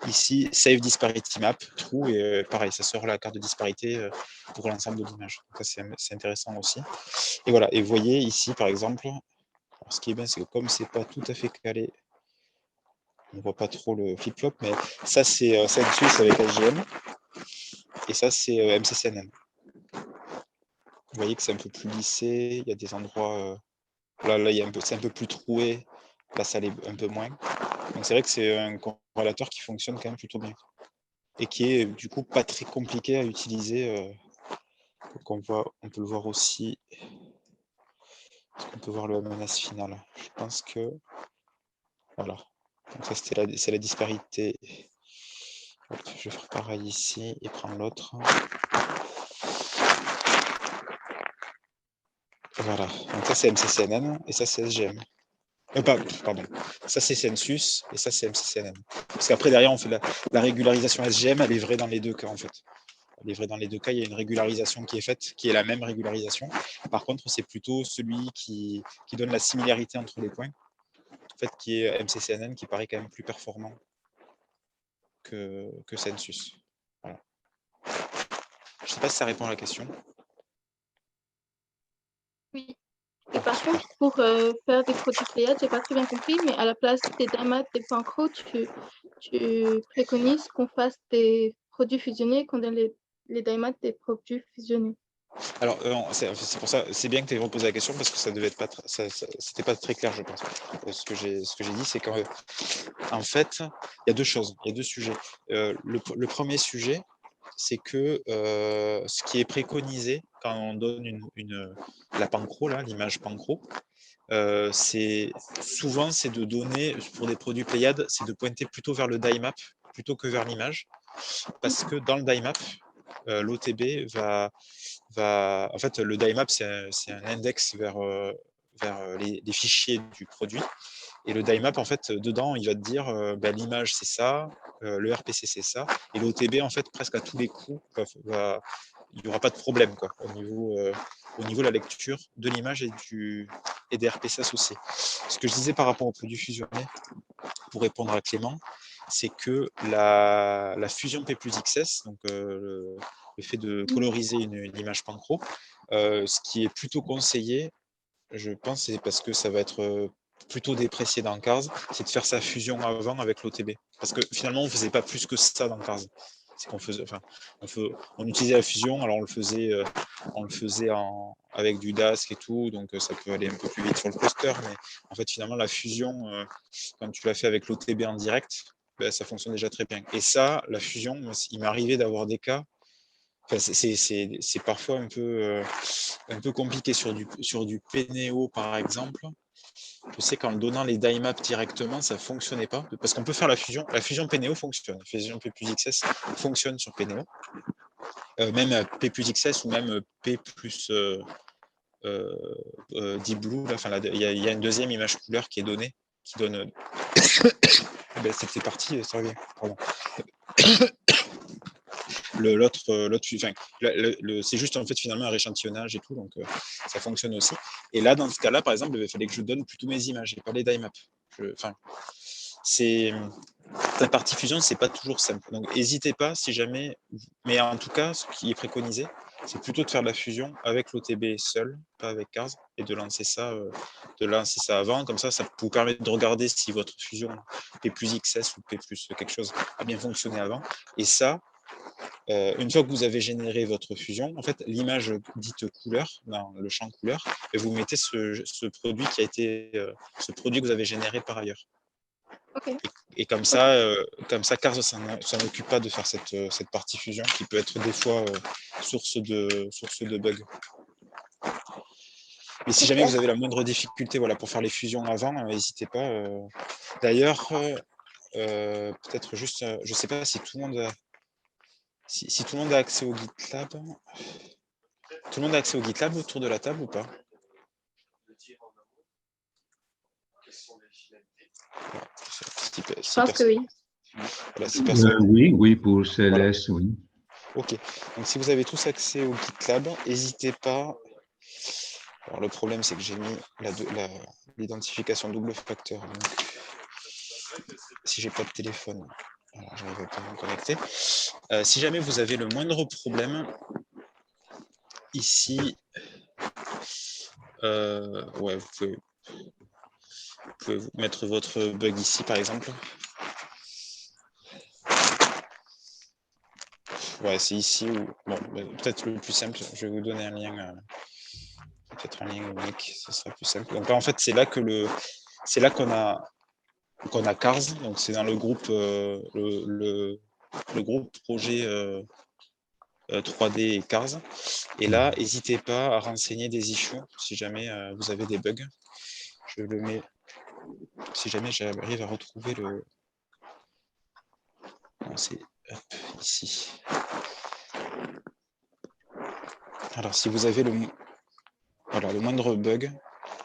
ici, Save Disparity Map, true, et pareil, ça sort la carte de disparité pour l'ensemble de l'image. Donc ça, c'est intéressant aussi. Et voilà, et vous voyez ici, par exemple, alors, ce qui est bien, c'est que comme c'est pas tout à fait calé, on voit pas trop le flip-flop, mais ça, c'est census avec SGM, et ça, c'est MCCNN. Vous voyez que c'est un peu plus lissé, il y a des endroits... là, c'est un peu plus troué, là, ça l'est un peu moins. Donc c'est vrai que c'est un corrélateur qui fonctionne quand même plutôt bien. Et qui est du coup pas très compliqué à utiliser. Donc on peut le voir aussi. On peut voir le menace finale. Je pense que... Voilà. Donc ça, c'est la disparité. Hop, je vais faire pareil ici et prendre l'autre. Voilà. Donc ça, c'est MCCNN et ça, c'est SGM. Pardon. Ça, c'est census et ça, c'est MCCNN. Parce qu'après, derrière, on fait la régularisation SGM, elle est vraie dans les deux cas, en fait. Elle est vraie dans les deux cas, il y a une régularisation qui est faite, qui est la même régularisation. Par contre, c'est plutôt celui qui donne la similarité entre les points, en fait, qui est MCCNN, qui paraît quand même plus performant que census. Voilà. Je ne sais pas si ça répond à la question. Oui. Et par contre, pour faire des produits Pléiades, j'ai pas très bien compris, mais à la place des DIMAT, des points creux, tu préconises qu'on fasse des produits fusionnés, qu'on donne les DIMAT des produits fusionnés. Alors, c'est pour ça, c'est bien que tu aies reposé la question parce que ça devait être pas, c'était pas très clair, je pense. Ce que j'ai dit, c'est qu'en fait, il y a deux choses, il y a deux sujets. Le premier sujet, c'est que ce qui est préconisé, quand on donne la pancro, là, l'image pancro, souvent c'est de donner, pour des produits Pléiades, c'est de pointer plutôt vers le die map plutôt que vers l'image, parce que dans le die map, l'OTB va en fait, le die map, c'est un index vers les fichiers du produit. Et le die map, en fait, dedans, il va te dire l'image, c'est ça, le RPC, c'est ça. Et l'OTB, en fait, presque à tous les coups, il n'y aura pas de problème quoi, au niveau de la lecture de l'image et des RPC associés. Ce que je disais par rapport au produit fusionné, pour répondre à Clément, c'est que la fusion P plus XS, donc le fait de coloriser une image pancro, ce qui est plutôt conseillé, je pense, c'est parce que ça va être plutôt déprécié dans Cars, c'est de faire sa fusion avant avec l'OTB. Parce que finalement, on ne faisait pas plus que ça dans Cars. C'est qu'on faisait, enfin, on utilisait la fusion, alors on le faisait avec du Dask et tout, donc ça peut aller un peu plus vite sur le cluster, mais en fait, finalement, la fusion, quand tu l'as fait avec l'OTB en direct, ça fonctionne déjà très bien. Et ça, la fusion, il m'est arrivé d'avoir des cas. Enfin, c'est parfois un peu compliqué sur du PNEO, par exemple. Je sais qu'en donnant les die maps directement, ça ne fonctionnait pas. Parce qu'on peut faire la fusion. La fusion PNEO fonctionne. La fusion P plus XS fonctionne sur PNEO. Même P plus XS ou même P plus Deep Blue. Il y a une deuxième image couleur qui est donnée, qui donne. C'était parti, ça revient. Pardon. C'est juste en fait finalement un rééchantillonnage et tout, donc ça fonctionne aussi. Et là, dans ce cas-là, par exemple, il fallait que je donne plutôt mes images et pas les die maps. La partie fusion, c'est pas toujours simple. Donc, n'hésitez pas si jamais. Mais en tout cas, ce qui est préconisé, c'est plutôt de faire de la fusion avec l'OTB seul, pas avec Cars, et de lancer ça avant. Comme ça vous permet de regarder si votre fusion P plus XS ou P plus quelque chose a bien fonctionné avant. Et ça, une fois que vous avez généré votre fusion, en fait, l'image dite couleur, dans le champ couleur, et vous mettez ce produit qui a été, ce produit que vous avez généré par ailleurs. Okay. Et comme ça, Cars s'en occupe pas de faire cette partie fusion qui peut être des fois source de bugs. Mais si jamais vous avez la moindre difficulté, voilà, pour faire les fusions avant, n'hésitez pas. D'ailleurs, peut-être juste, je sais pas si tout le monde si tout le monde a accès au GitLab. Tout le monde a accès au GitLab autour de la table ou pas? Je pense que oui. Voilà, oui, pour CLS, voilà. Oui. Ok, donc si vous avez tous accès au GitLab, n'hésitez pas. Alors le problème, c'est que j'ai mis l'identification double facteur. Donc, si j'ai pas de téléphone, je n'arrive pas à me connecter. Si jamais vous avez le moindre problème, ici, ouais, vous pouvez mettre votre bug ici, par exemple. Ouais, c'est ici ou bon, peut-être le plus simple. Je vais vous donner un lien, peut-être un lien unique, ce sera plus simple. Donc là, en fait, c'est là qu'on a Cars. Donc c'est dans le groupe le groupe projet 3D et Cars. Et là, n'hésitez pas à renseigner des issues si jamais vous avez des bugs. Je le mets. Si jamais j'arrive à retrouver le. Non, c'est ici. Alors, si vous avez le moindre bug,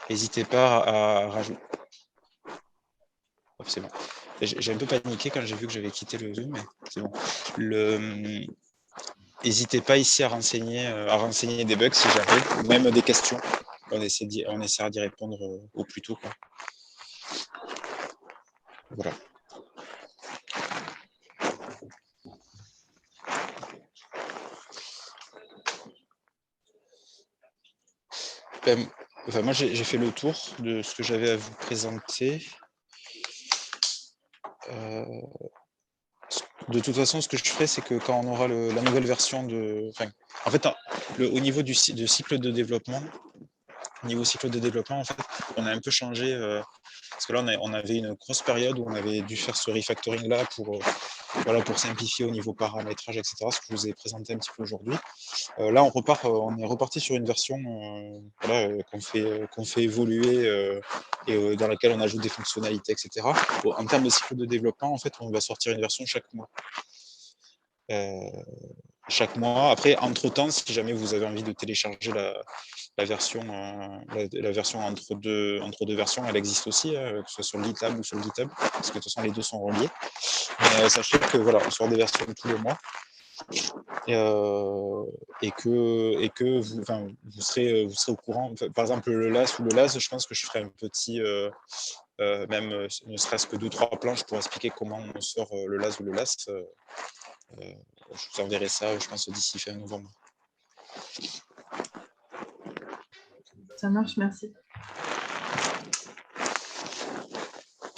n'hésitez pas à rajouter. Oh, c'est bon. J'ai un peu paniqué quand j'ai vu que j'avais quitté le Zoom, mais c'est bon. N'hésitez pas ici à renseigner des bugs si jamais, ou même des questions. On essaiera d'y répondre au plus tôt, quoi. Voilà. Moi, j'ai fait le tour de ce que j'avais à vous présenter. De toute façon, ce que je ferai, c'est que quand on aura la nouvelle version en fait, au niveau du cycle de développement, en fait, on a un peu changé, parce que là, on avait une grosse période où on avait dû faire ce refactoring-là pour simplifier au niveau paramétrage, etc., ce que je vous ai présenté un petit peu aujourd'hui. Là, on est reparti sur une version qu'on fait évoluer et dans laquelle on ajoute des fonctionnalités, etc. En termes de cycle de développement, en fait, on va sortir une version chaque mois. Après, entre-temps, si jamais vous avez envie de télécharger la version entre deux versions, elle existe aussi, que ce soit sur le GitLab ou sur le GitHub, parce que de toute façon, les deux sont reliés. Mais sachez que voilà, on sort des versions tous les mois. Et que vous serez au courant. Par exemple, le LAS ou le LAS, je pense que je ferai un petit, même ne serait-ce que 2-3 planches pour expliquer comment on sort le LAS ou le LAS. Je vous enverrai ça, je pense, d'ici fin novembre. Ça marche, merci.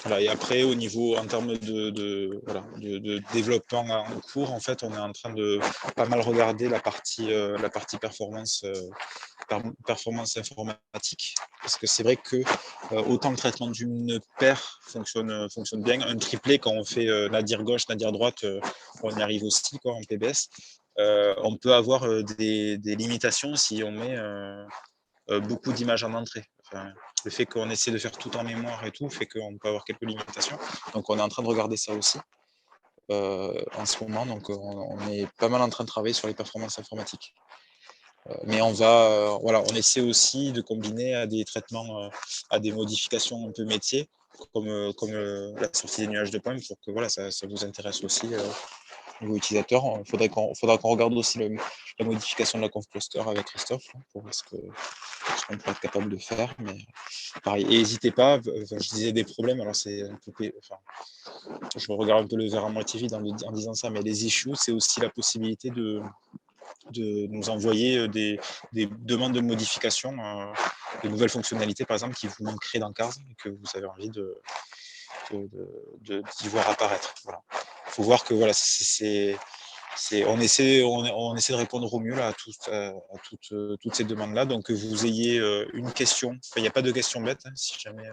Voilà, et après, en termes de développement en cours, en fait, on est en train de pas mal regarder la partie performance informatique, parce que c'est vrai que autant le traitement d'une paire fonctionne bien, un triplé, quand on fait nadir gauche, nadir droite, on y arrive aussi en PBS. On peut avoir des limitations si on met beaucoup d'images en entrée. Le fait qu'on essaie de faire tout en mémoire et tout fait qu'on peut avoir quelques limitations. Donc on est en train de regarder ça aussi en ce moment. Donc on est pas mal en train de travailler sur les performances informatiques. Mais on essaie aussi de combiner à des traitements, à des modifications un peu métiers, comme la sortie des nuages de points, pour que ça vous intéresse aussi niveau utilisateur. Il faudra qu'on regarde aussi la modification de la conf cluster avec Christophe, pour voir ce qu'on pourrait être capable de faire. Mais pareil, et n'hésitez pas, je disais des problèmes, alors c'est un peu, je regarde un peu le verre à moitié vide en disant ça, mais les issues, c'est aussi la possibilité de nous envoyer des demandes de modification, de nouvelles fonctionnalités, par exemple, qui vous manqueraient dans Cars et que vous avez envie d'y voir apparaître. Voilà. Il faut voir que on essaie de répondre au mieux là, à toutes ces demandes-là. Donc, que vous ayez une question, il n'y a pas de question bête, hein, si jamais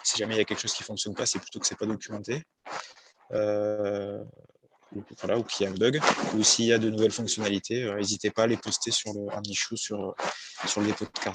il y a quelque chose qui ne fonctionne pas, c'est plutôt que ce n'est pas documenté. Ou qu'il y a un bug, ou s'il y a de nouvelles fonctionnalités, n'hésitez pas à les poster en issue sur le dépôt de Cars.